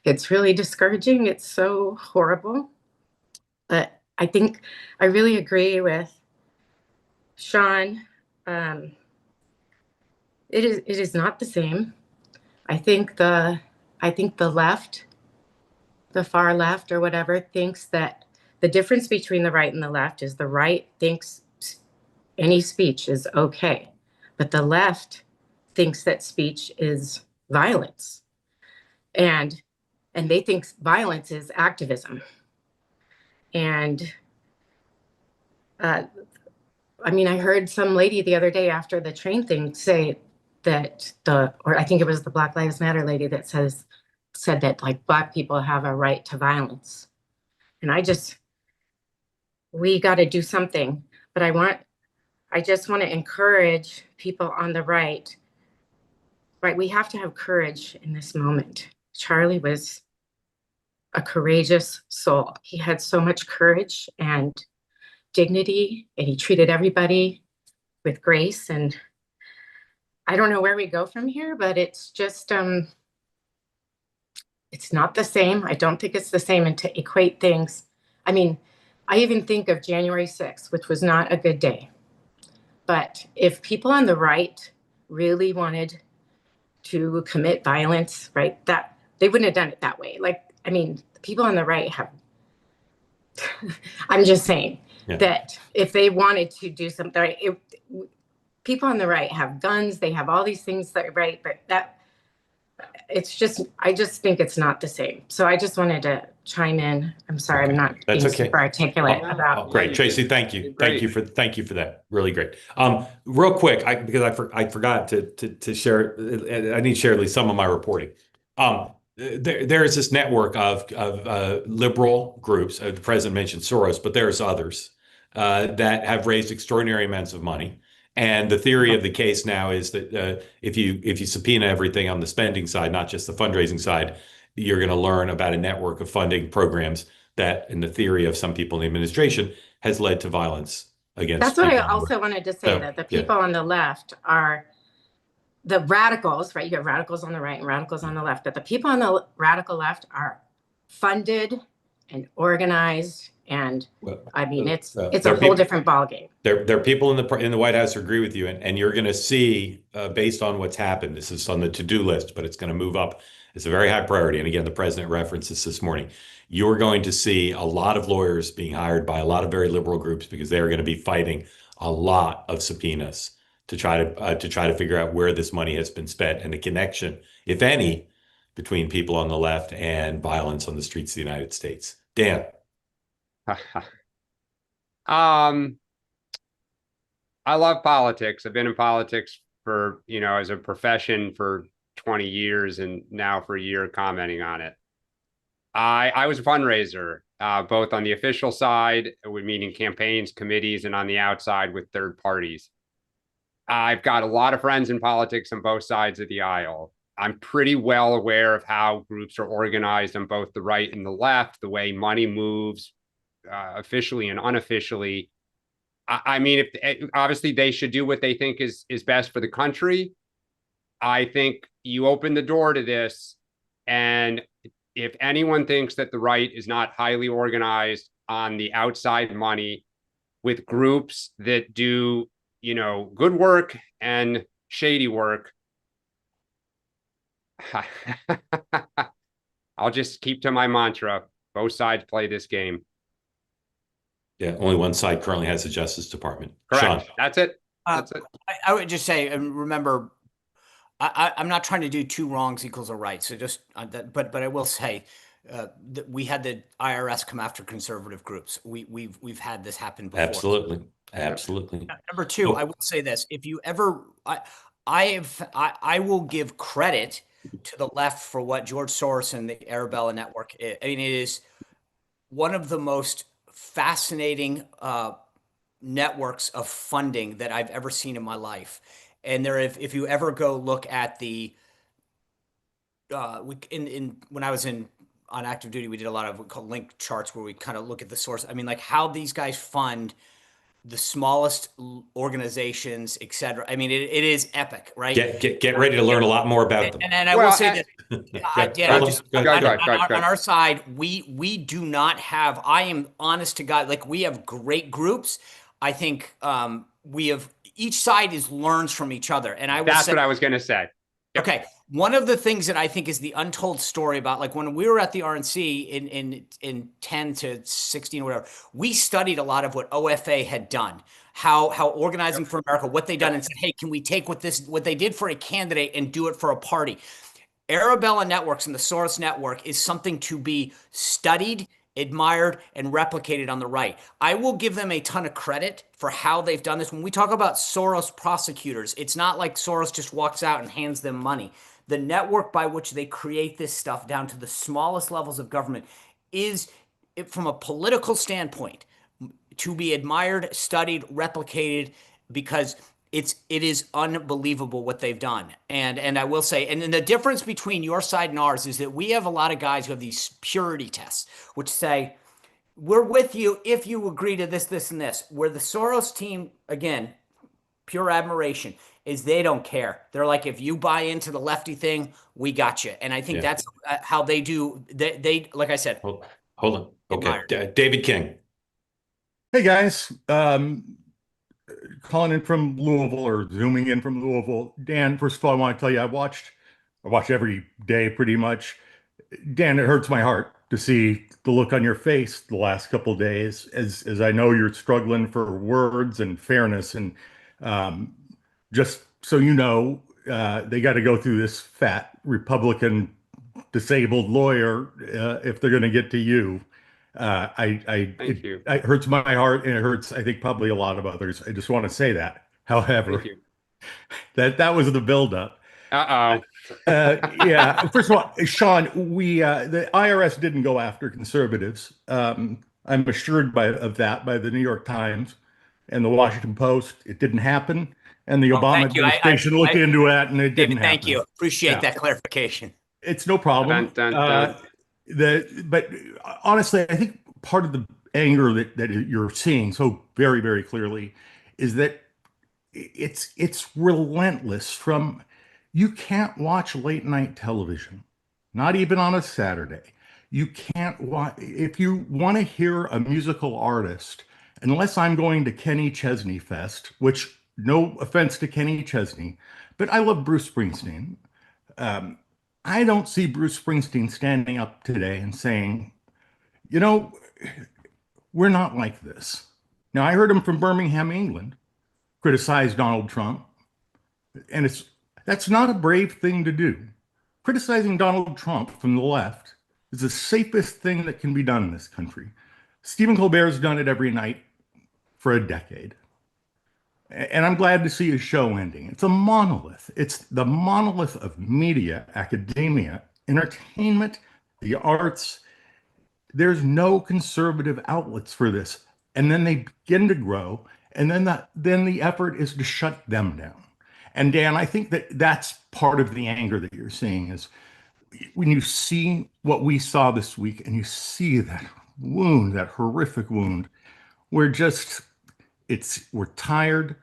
it's really discouraging. It's so horrible. But I think I really agree with Sean. It is not the same. I think the left, the far left or whatever, thinks that the difference between the right and the left is the right thinks any speech is okay, but the left thinks that speech is violence, and they think violence is activism. And I heard some lady the other day after the train thing say that or I think it was the Black Lives Matter lady that said that like Black people have a right to violence. And we got to do something. But I just want to encourage people on the right, we have to have courage in this moment. Charlie was a courageous soul. He had so much courage and dignity, and he treated everybody with grace. And I don't know where we go from here, but it's just, it's not the same. I don't think it's the same. And to equate things, I even think of January 6th, which was not a good day. But if people on the right really wanted to commit violence, that they wouldn't have done it that way. People on the right have, I'm just saying that if they wanted to do something, people on the right have guns, they have all these things but I just think it's not the same. So I just wanted to chime in. I'm sorry, I'm not being super articulate about. Great, Tracy, thank you. Thank you for that. Really great. Real quick, because I forgot to share, I need to share at least some of my reporting. There is this network of liberal groups. The president mentioned Soros, but there's others that have raised extraordinary amounts of money. And the theory of the case now is that if you subpoena everything on the spending side, not just the fundraising side, you're going to learn about a network of funding programs that, in the theory of some people in the administration, has led to violence against. That's what I also wanted to say, that the people on the left are the radicals, right? You have radicals on the right and radicals on the left, but the people on the radical left are funded and organized, and it's a whole different ballgame. There are people in the White House who agree with you, and you're going to see, based on what's happened, this is on the to-do list, but it's going to move up. It's a very high priority, and again, the president referenced this morning. You're going to see a lot of lawyers being hired by a lot of very liberal groups because they're going to be fighting a lot of subpoenas to try to figure out where this money has been spent and the connection, if any, between people on the left and violence on the streets of the United States. Dan. I love politics. I've been in politics for, as a profession for 20 years and now for a year commenting on it. I was a fundraiser, both on the official side, meaning campaigns, committees, and on the outside with third parties. I've got a lot of friends in politics on both sides of the aisle. I'm pretty well aware of how groups are organized on both the right and the left, the way money moves officially and unofficially. I mean, obviously they should do what they think is best for the country. I think you open the door to this, and if anyone thinks that the right is not highly organized on the outside money with groups that do, good work and shady work, I'll just keep to my mantra. Both sides play this game. Yeah, only one side currently has a Justice Department. Correct. Sean. That's it. That's it. I would just say, and remember, I'm not trying to do two wrongs equals a right. So just, but I will say, that we had the IRS come after conservative groups. We've had this happen before. Absolutely. Number two, I will say this: if you ever, I will give credit to the left for what George Soros and the Arabella Network. I mean, it is one of the most fascinating networks of funding that I've ever seen in my life. And if you ever go look at the when I was on active duty, we did a lot of what we call link charts where we kind of look at the source. I mean, like how these guys fund the smallest organizations, et cetera. I mean, it is epic, right? Get ready to learn a lot more about them. And I will say that on our side, we do not have, I am honest to God, like we have great groups. I think each side learns from each other. And that's what I was going to say. Okay. One of the things that I think is the untold story about, like when we were at the RNC in 10 to 16 or whatever, we studied a lot of what OFA had done, how Organizing for America, what they done, and said, hey, can we take what they did for a candidate and do it for a party? Arabella Networks and the Soros Network is something to be studied, admired, and replicated on the right. I will give them a ton of credit for how they've done this. When we talk about Soros prosecutors, it's not like Soros just walks out and hands them money. The network by which they create this stuff down to the smallest levels of government is, from a political standpoint, to be admired, studied, replicated, because it is unbelievable what they've done. And I will say, and then the difference between your side and ours is that we have a lot of guys who have these purity tests, which say, we're with you if you agree to this, this, and this. Where the Soros team, again, pure admiration, is they don't care. They're like, if you buy into the lefty thing, we got you. And I think that's how they do. They like I said. Hold on. Okay. David King. Hey, guys. Calling in from Louisville, or zooming in from Louisville. Dan, first of all, I want to tell you, I watch every day pretty much. Dan, it hurts my heart to see the look on your face the last couple of days, as I know you're struggling for words and fairness. And just so you know, they got to go through this fat Republican disabled lawyer if they're going to get to you. Thank you. It hurts my heart, and it hurts, I think, probably a lot of others. I just want to say that. However, that was the buildup. Yeah. First of all, Sean, the IRS didn't go after conservatives. I'm assured of that by the New York Times and the Washington Post. It didn't happen, and the Obama administration looked into it, and it didn't happen. Thank you. Appreciate that clarification. It's no problem. But honestly, I think part of the anger that you're seeing so very, very clearly is that it's relentless. From, you can't watch late night television, not even on a Saturday. You can't watch, if you want to hear a musical artist, unless I'm going to Kenny Chesney Fest, which, no offense to Kenny Chesney, but I love Bruce Springsteen. I don't see Bruce Springsteen standing up today and saying, we're not like this. Now, I heard him from Birmingham, England, criticize Donald Trump. And that's not a brave thing to do. criticizing Donald Trump from the left is the safest thing that can be done in this country. Stephen Colbert's done it every night for a decade. And I'm glad to see his show ending. It's a monolith. It's the monolith of media, academia, entertainment, the arts. There's no conservative outlets for this. And then they begin to grow, and then the effort is to shut them down. And Dan, I think that that's part of the anger that you're seeing is when you see what we saw this week and you see that wound, that horrific wound, we're tired.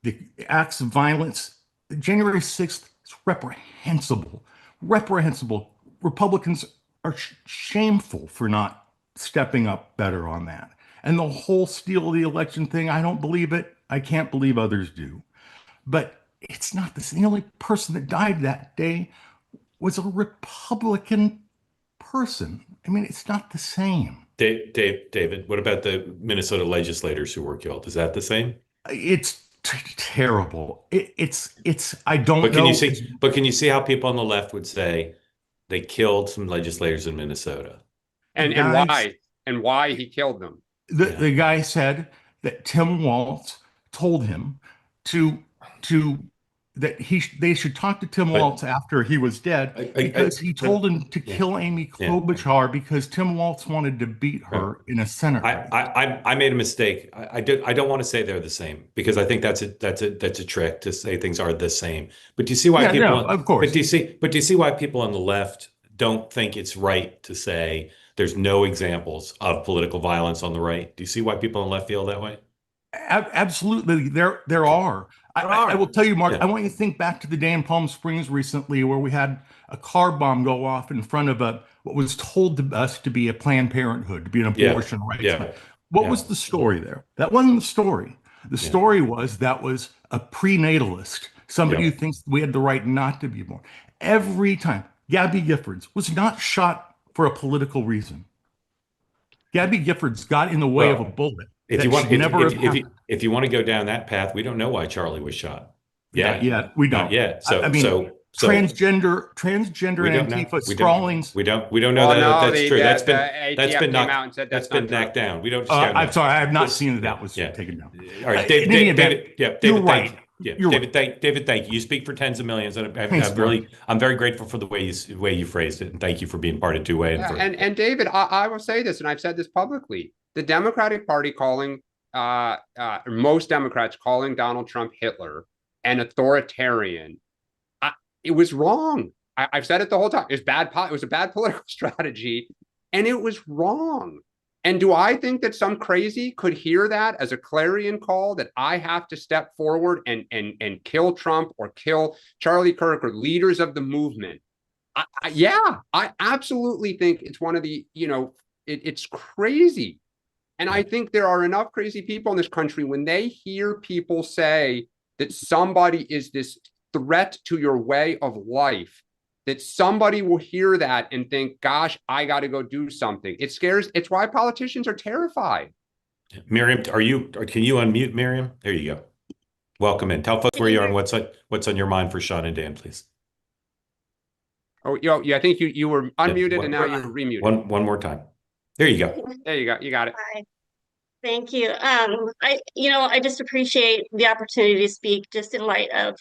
The acts of violence, January 6th is reprehensible. Reprehensible. Republicans are shameful for not stepping up better on that. And the whole steal of the election thing, I don't believe it. I can't believe others do. But it's not the same. The only person that died that day was a Republican person. I mean, it's not the same. David, what about the Minnesota legislators who were killed? Is that the same? It's terrible. I don't But know. can you see how people on the left would say they killed some legislators in Minnesota? And why he killed them? The guy said that Tim Walz told him they should talk to Tim Walz after he was dead because he told him to kill Amy Klobuchar because Tim Walz wanted to beat her in a Senate race. I made a mistake. I don't want to say they're the same because I think that's a trick to say things are the same. But do you see why of course. But do you see why people on the left don't think it's right to say there's no examples of political violence on the right? Do you see why people on the left feel that way? Absolutely, there are. I will tell you, Mark, I want you to think back to the day in Palm Springs recently where we had a car bomb go off in front of what was told to us to be a Planned Parenthood, to be an abortion rights. What was the story there? That wasn't the story. The story was that was a prenatalist, somebody who thinks we had the right not to be born. Every time, Gabby Giffords was not shot for a political reason. Gabby Giffords got in the way of a bullet. If you want to go down that path, we don't know why Charlie was shot. Yeah, we don't. So transgender Antifa sprawling. We don't know that's true. That's been knocked down. We don't. I'm sorry, I have not seen that was taken down. All right, David. You're right. David, thank you. You speak for tens of millions, and I'm very grateful for the way you phrased it, and thank you for being part of two-way. And David, I will say this, and I've said this publicly. The Democratic Party most Democrats calling Donald Trump Hitler and authoritarian, it was wrong. I've said it the whole time. It was a bad political strategy, and it was wrong. And do I think that some crazy could hear that as a clarion call that I have to step forward and kill Trump or kill Charlie Kirk or leaders of the movement? I absolutely think it's one of the, it's crazy. And I think there are enough crazy people in this country when they hear people say that somebody is this threat to your way of life, that somebody will hear that and think, gosh, I got to go do something. It scares. It's why politicians are terrified. Miriam, can you unmute Miriam? There you go. Welcome in. Tell folks where you are and what's on your mind for Sean and Dan, please. Oh, yeah. I think you were unmuted and now you're remuted. One more time. There you go. There you go. You got it. Hi. Thank you. I just appreciate the opportunity to speak just in light of,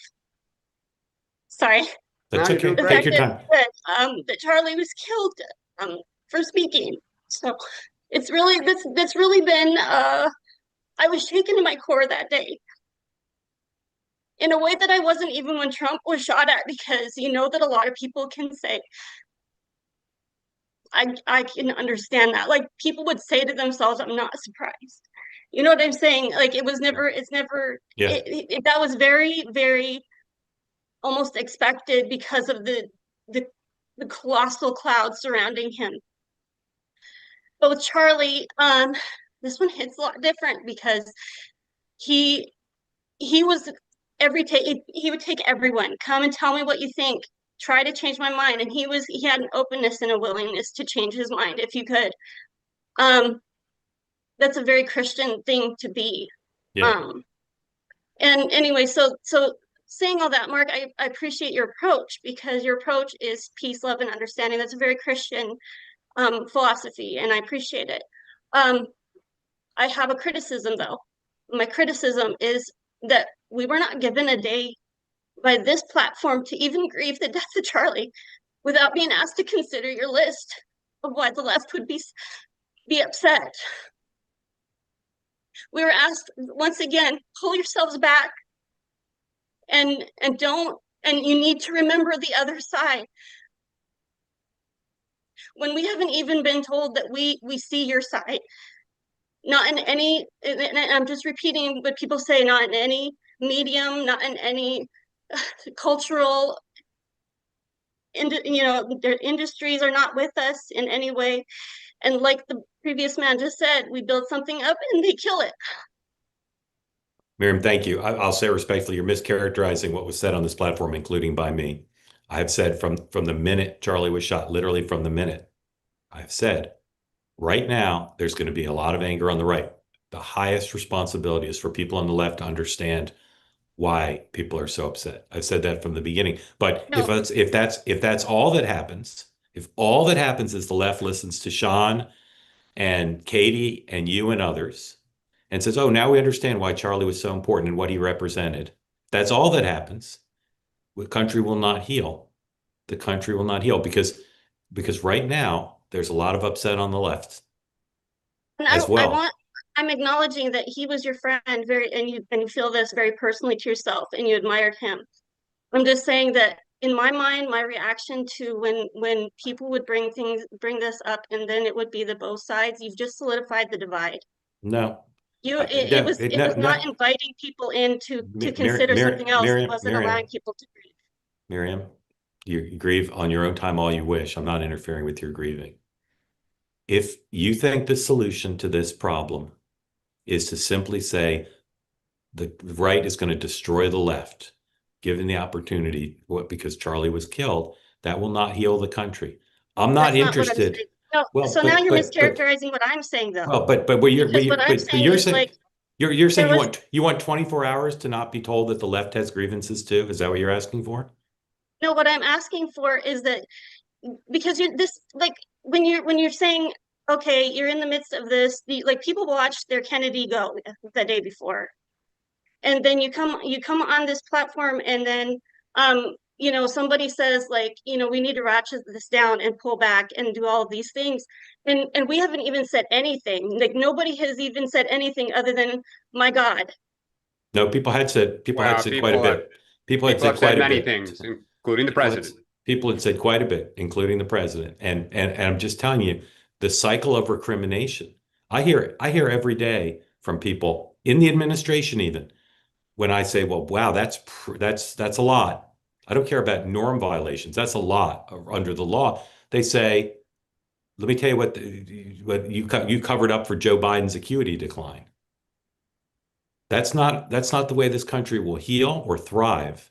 sorry. That's okay. Take your time. That Charlie was killed for speaking. So it's really, that's really been, I was shaken to my core that day. In a way that I wasn't even when Trump was shot at, because that a lot of people can say, I can understand that. Like, people would say to themselves, I'm not surprised. You know what I'm saying? Like, that was very, very almost expected because of the colossal cloud surrounding him. But with Charlie, this one hits a lot different because he was he would take everyone, come and tell me what you think, try to change my mind, and he had an openness and a willingness to change his mind if you could. That's a very Christian thing to be. And anyway, so saying all that, Mark, I appreciate your approach, because your approach is peace, love, and understanding. That's a very Christian philosophy, and I appreciate it. I have a criticism, though. My criticism is that we were not given a day by this platform to even grieve the death of Charlie without being asked to consider your list of why the left would be upset. We were asked, once again, pull yourselves back and you need to remember the other side. When we haven't even been told that we see your side, not in any, and I'm just repeating what people say, not in any medium, not in any cultural, their industries are not with us in any way. And like the previous man just said, we build something up and they kill it. Miriam, thank you. I'll say respectfully, you're mischaracterizing what was said on this platform, including by me. I have said from the minute Charlie was shot, literally from the minute, I've said, right now, there's going to be a lot of anger on the right. The highest responsibility is for people on the left to understand why people are so upset. I've said that from the beginning. But No. if that's all that happens, if all that happens is the left listens to Sean and Katie and you and others and says, oh, now we understand why Charlie was so important and what he represented. That's all that happens. The country will not heal. The country will not heal because right now there's a lot of upset on the left as well. I'm acknowledging that he was your friend, and you feel this very personally to yourself, and you admired him. I'm just saying that in my mind, my reaction to when people would bring this up, and then it would be the both sides. You've just solidified the divide. No. It was not inviting people in to consider something else. It wasn't allowing people to grieve. Miriam, you grieve on your own time all you wish. I'm not interfering with your grieving. If you think the solution to this problem is to simply say the right is going to destroy the left, given the opportunity, because Charlie was killed, that will not heal the country. I'm not interested. No, so now you're mischaracterizing what I'm saying, though. Well, but you're saying you want 24 hours to not be told that the left has grievances too. Is that what you're asking for? No, what I'm asking for is that because when you're saying, okay, you're in the midst of this, people watched their Kennedy go the day before, and then you come on this platform, and then somebody says we need to ratchet this down and pull back and do all of these things, and we haven't even said anything. Nobody has even said anything other than, my God. No, people had said quite a bit. People had said quite many things, including the president. People had said quite a bit, including the president. And I'm just telling you, the cycle of recrimination. I hear every day from people in the administration, even when I say, well, wow, that's a lot. I don't care about norm violations. That's a lot under the law. They say, let me tell you what you covered up for Joe Biden's acuity decline. That's not the way this country will heal or thrive.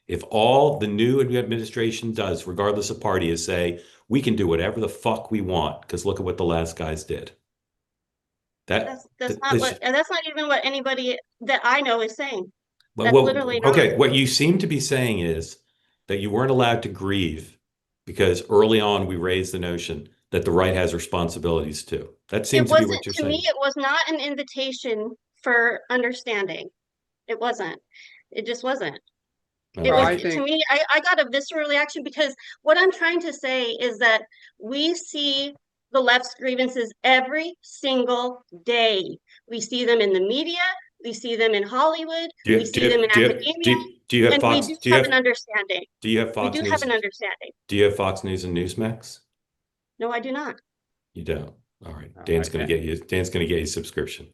If all the new administration does, regardless of party, is say, we can do whatever the fuck we want, because look at what the last guys did. That's not even what anybody that I know is saying. That's literally not. Okay, what you seem to be saying is that you weren't allowed to grieve because early on we raised the notion that the right has responsibilities too. That seems to be what you're saying. To me, it was not an invitation for understanding. It wasn't. It just wasn't. It was, to me, I got a visceral reaction, because what I'm trying to say is that we see the left's grievances every single day. We see them in the media. We see them in Hollywood. We see them in academia. Do you have Fox? We do have an understanding. Do you have Fox News? We do have an understanding. Do you have Fox News and Newsmax? No, I do not. You don't. All right. Dan's going to get you. Dan's going to get you a subscription.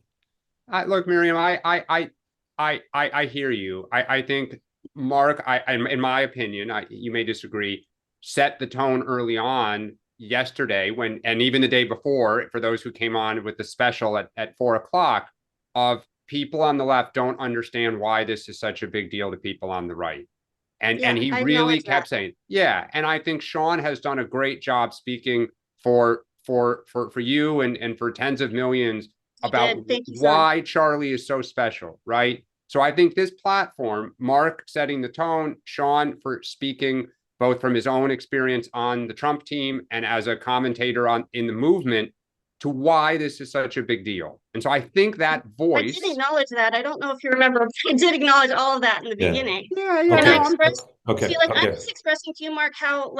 Look, Miriam, I hear you. I think Mark, in my opinion, you may disagree, set the tone early on yesterday and even the day before, for those who came on with the special at 4:00, of people on the left don't understand why this is such a big deal to people on the right. And he really kept saying, yeah. And I think Sean has done a great job speaking for you and for tens of millions about why Charlie is so special, right? So I think this platform, Mark setting the tone, Sean for speaking both from his own experience on the Trump team and as a commentator in the movement, to why this is such a big deal. And so I think that voice. I did acknowledge that. I don't know if you remember. I did acknowledge all of that in the beginning. Yeah. And I No, expressed, Okay. see, like I'm just expressing to you, Mark, how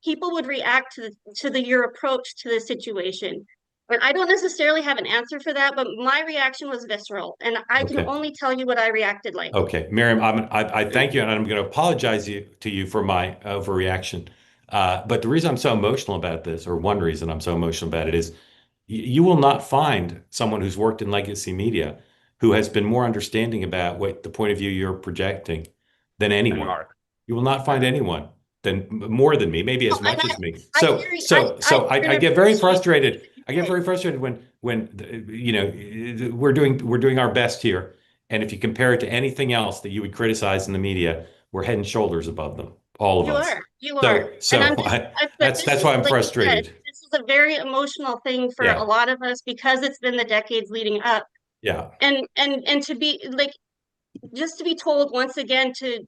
people would react to your approach to the situation. And I don't necessarily have an answer for that, but my reaction was visceral, and I can only tell you what I reacted like. Okay, Miriam, I thank you, and I'm going to apologize to you for my overreaction. But the reason I'm so emotional about this, or one reason I'm so emotional about it, is you will not find someone who's worked in legacy media who has been more understanding about what the point of view you're projecting than anyone. Mark. You will not find anyone more than me, maybe as much as me. So I get very frustrated. I get very frustrated when we're doing our best here. And if you compare it to anything else that you would criticize in the media, we're head and shoulders above them, all of us. You are. So that's why I'm frustrated. This is a very emotional thing for a lot of us because it's been the decades leading up. Yeah. And to be like, just to be told once again to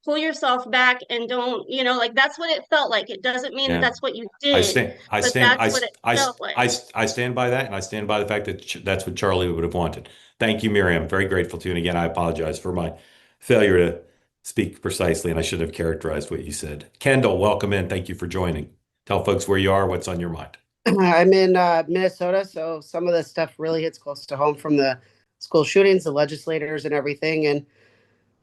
pull yourself back and don't, like that's what it felt like. It doesn't mean that's what you did. I stand by that, and I stand by the fact that that's what Charlie would have wanted. Thank you, Miriam. Very grateful to you. And again, I apologize for my failure to speak precisely, and I should have characterized what you said. Kendall, welcome in. Thank you for joining. Tell folks where you are, what's on your mind. I'm in Minnesota, so some of this stuff really hits close to home from the school shootings, the legislators and everything. And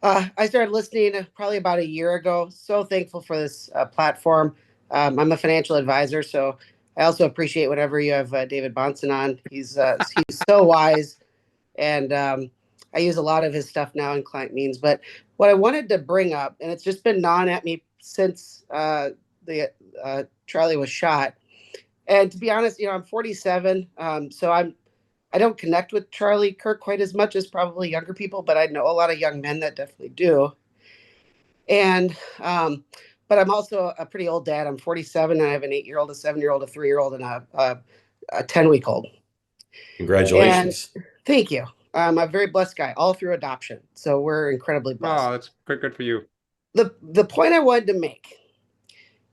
I started listening probably about a year ago. So thankful for this platform. I'm a financial advisor, so I also appreciate whenever you have David Bahnsen on. He's so wise, and I use a lot of his stuff now in client meetings. But what I wanted to bring up, and it's just been gnawing at me since Charlie was shot. And to be honest, I'm 47, so I don't connect with Charlie Kirk quite as much as probably younger people, but I know a lot of young men that definitely do. And but I'm also a pretty old dad. I'm 47, and I have an 8-year-old, a 7-year-old, a 3-year-old, and a 10-week-old. Congratulations. And thank you. I'm a very blessed guy, all through adoption. So we're incredibly blessed. Oh, that's good for you. The point I wanted to make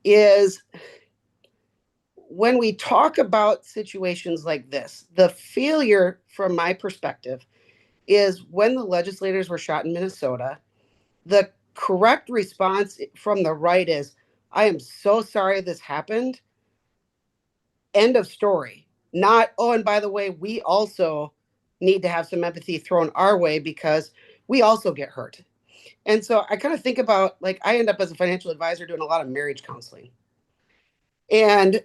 is when we talk about situations like this, the failure from my perspective is when the legislators were shot in Minnesota, the correct response from the right is, I am so sorry this happened. End of story. Not, oh, and by the way, we also need to have some empathy thrown our way because we also get hurt. And so I kind of think about, like, I end up as a financial advisor doing a lot of marriage counseling. And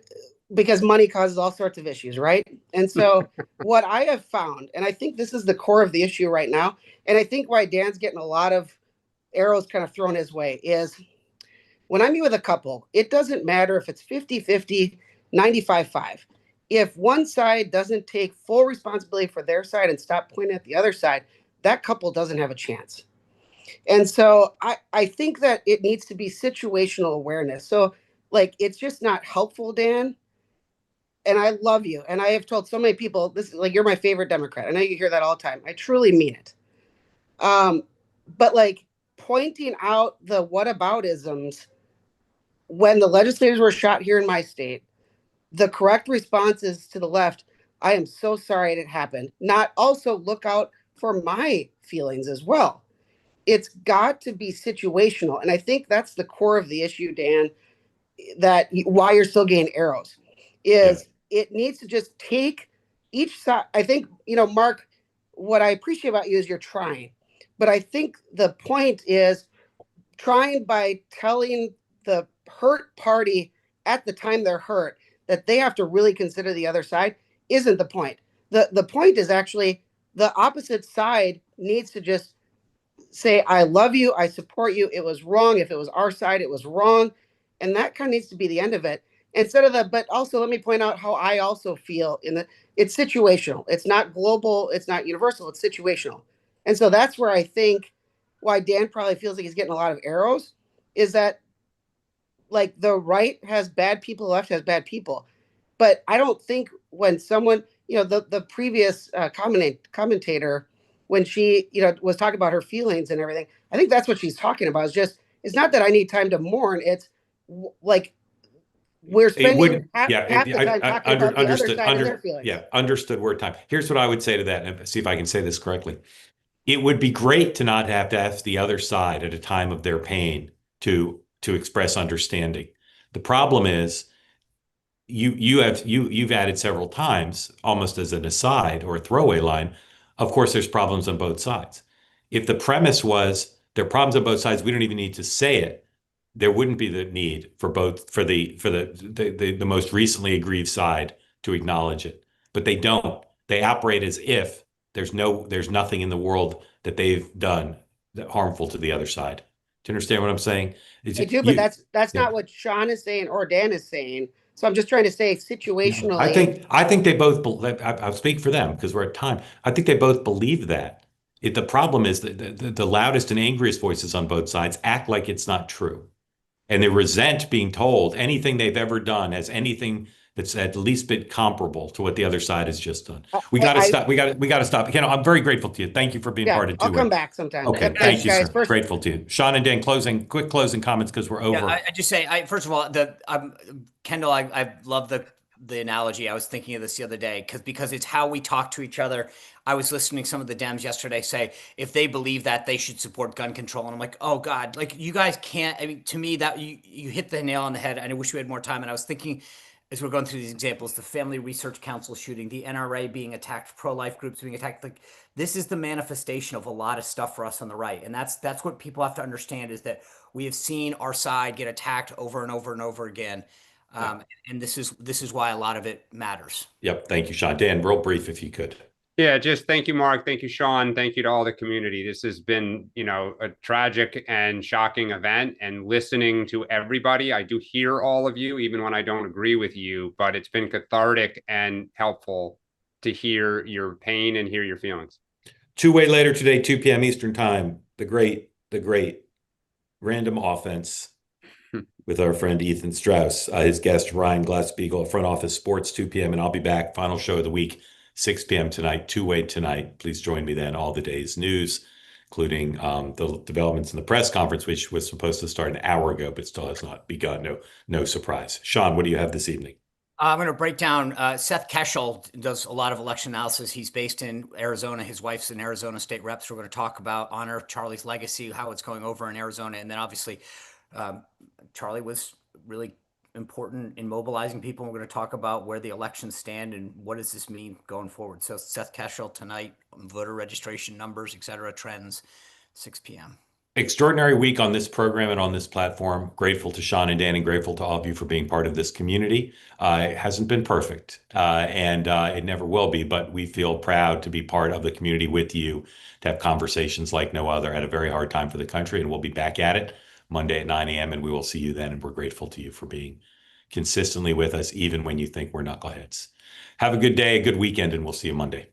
because money causes all sorts of issues, right? And so what I have found, and I think this is the core of the issue right now, and I think why Dan's getting a lot of arrows kind of thrown his way, is when I meet with a couple, it doesn't matter if it's 50-50, 95-5. If one side doesn't take full responsibility for their side and stop pointing at the other side, that couple doesn't have a chance. And so I think that it needs to be situational awareness. So, like, it's just not helpful, Dan. And I love you. And I have told so many people, this is like, you're my favorite Democrat. I know you hear that all the time. I truly mean it. But like pointing out the whataboutisms when the legislators were shot here in my state, the correct response is to the left, I am so sorry it happened. Not also look out for my feelings as well. It's got to be situational. And I think that's the core of the issue, Dan, that why you're still getting arrows is it needs to just take each side. I think, Mark, what I appreciate about you is you're trying, but I think the point is trying by telling the hurt party at the time they're hurt that they have to really consider the other side isn't the point. The point is actually the opposite side needs to just say, I love you, I support you, it was wrong. If it was our side, it was wrong. And that kind of needs to be the end of it. Instead of that, but also let me point out how I also feel it's situational. It's not global, it's not universal, it's situational. And so that's where I think why Dan probably feels like he's getting a lot of arrows is that like the right has bad people, the left has bad people. But I don't think when someone, the previous commentator when she, was talking about her feelings and everything. I think that's what she's talking about. It's not that I need time to mourn. It's like we're spending half the time talking about the other side and their feelings. Yeah, understood word time. Here's what I would say to that, and see if I can say this correctly. It would be great to not have to ask the other side at a time of their pain to express understanding. The problem is you've added several times, almost as an aside or a throwaway line, of course there's problems on both sides. If the premise was there are problems on both sides, we don't even need to say it, there wouldn't be the need for the most recently aggrieved side to acknowledge it. But they don't. They operate as if there's nothing in the world that they've done that harmful to the other side. Do you understand what I'm saying? I do, but that's not what Sean is saying or Dan is saying. So I'm just trying to say situationally. I think they both. I'll speak for them because we're at time. I think they both believe that. The problem is that the loudest and angriest voices on both sides act like it's not true, and they resent being told anything they've ever done as anything that's at least bit comparable to what the other side has just done. We got to stop. We got to stop. I'm very grateful to you. Thank you for being part of 2 I'll come back sometime. Okay, thank you, guys. Sir. Grateful to you. Sean and Dan, quick closing comments because we're over. Yeah, I just say, first of all, Kendall, I love the analogy. I was thinking of this the other day because it's how we talk to each other. I was listening to some of the Dems yesterday say if they believe that they should support gun control, and I'm like, oh God, like you guys can't. I mean, to me, that you hit the nail on the head. And I wish we had more time. And I was thinking, as we're going through these examples, the Family Research Council shooting, the NRA being attacked, pro-life groups being attacked, like this is the manifestation of a lot of stuff for us on the right. And that's what people have to understand is that we have seen our side get attacked over and over and over again. And this is why a lot of it matters. Yep. Thank you, Sean. Dan, real brief, if you could. Yeah, just thank you, Mark. Thank you, Sean. Thank you to all the community. This has been, a tragic and shocking event, and listening to everybody. I do hear all of you, even when I don't agree with you, but it's been cathartic and helpful to hear your pain and hear your feelings. Two-way later today, 2 p.m. Eastern time, the great random offense with our friend Ethan Strauss, his guest Ryan Glasspiegel, Front Office Sports, 2 p.m. And I'll be back, final show of the week, 6 p.m. tonight, two-way tonight. Please join me then. All the day's news, including the developments in the press conference, which was supposed to start an hour ago, but still has not begun. No surprise. Sean, what do you have this evening? I'm going to break down. Sept does a lot of election analysis. He's based in Arizona. His wife's an Arizona state rep. So we're going to talk about honor Charlie's legacy, how it's going over in Arizona. And then obviously Charlie was really important in mobilizing people. We're going to talk about where the elections stand and what does this mean going forward. So Sept Keshel tonight, voter registration numbers, et cetera, trends, 6 p.m. Extraordinary week on this program and on this platform. Grateful to Sean and Dan and grateful to all of you for being part of this community. It hasn't been perfect and it never will be, but we feel proud to be part of the community with you, to have conversations like no other at a very hard time for the country. And we'll be back at it Monday at 9 a.m. and we will see you then. And we're grateful to you for being consistently with us, even when you think we're knuckleheads. Have a good day, a good weekend, and we'll see you Monday.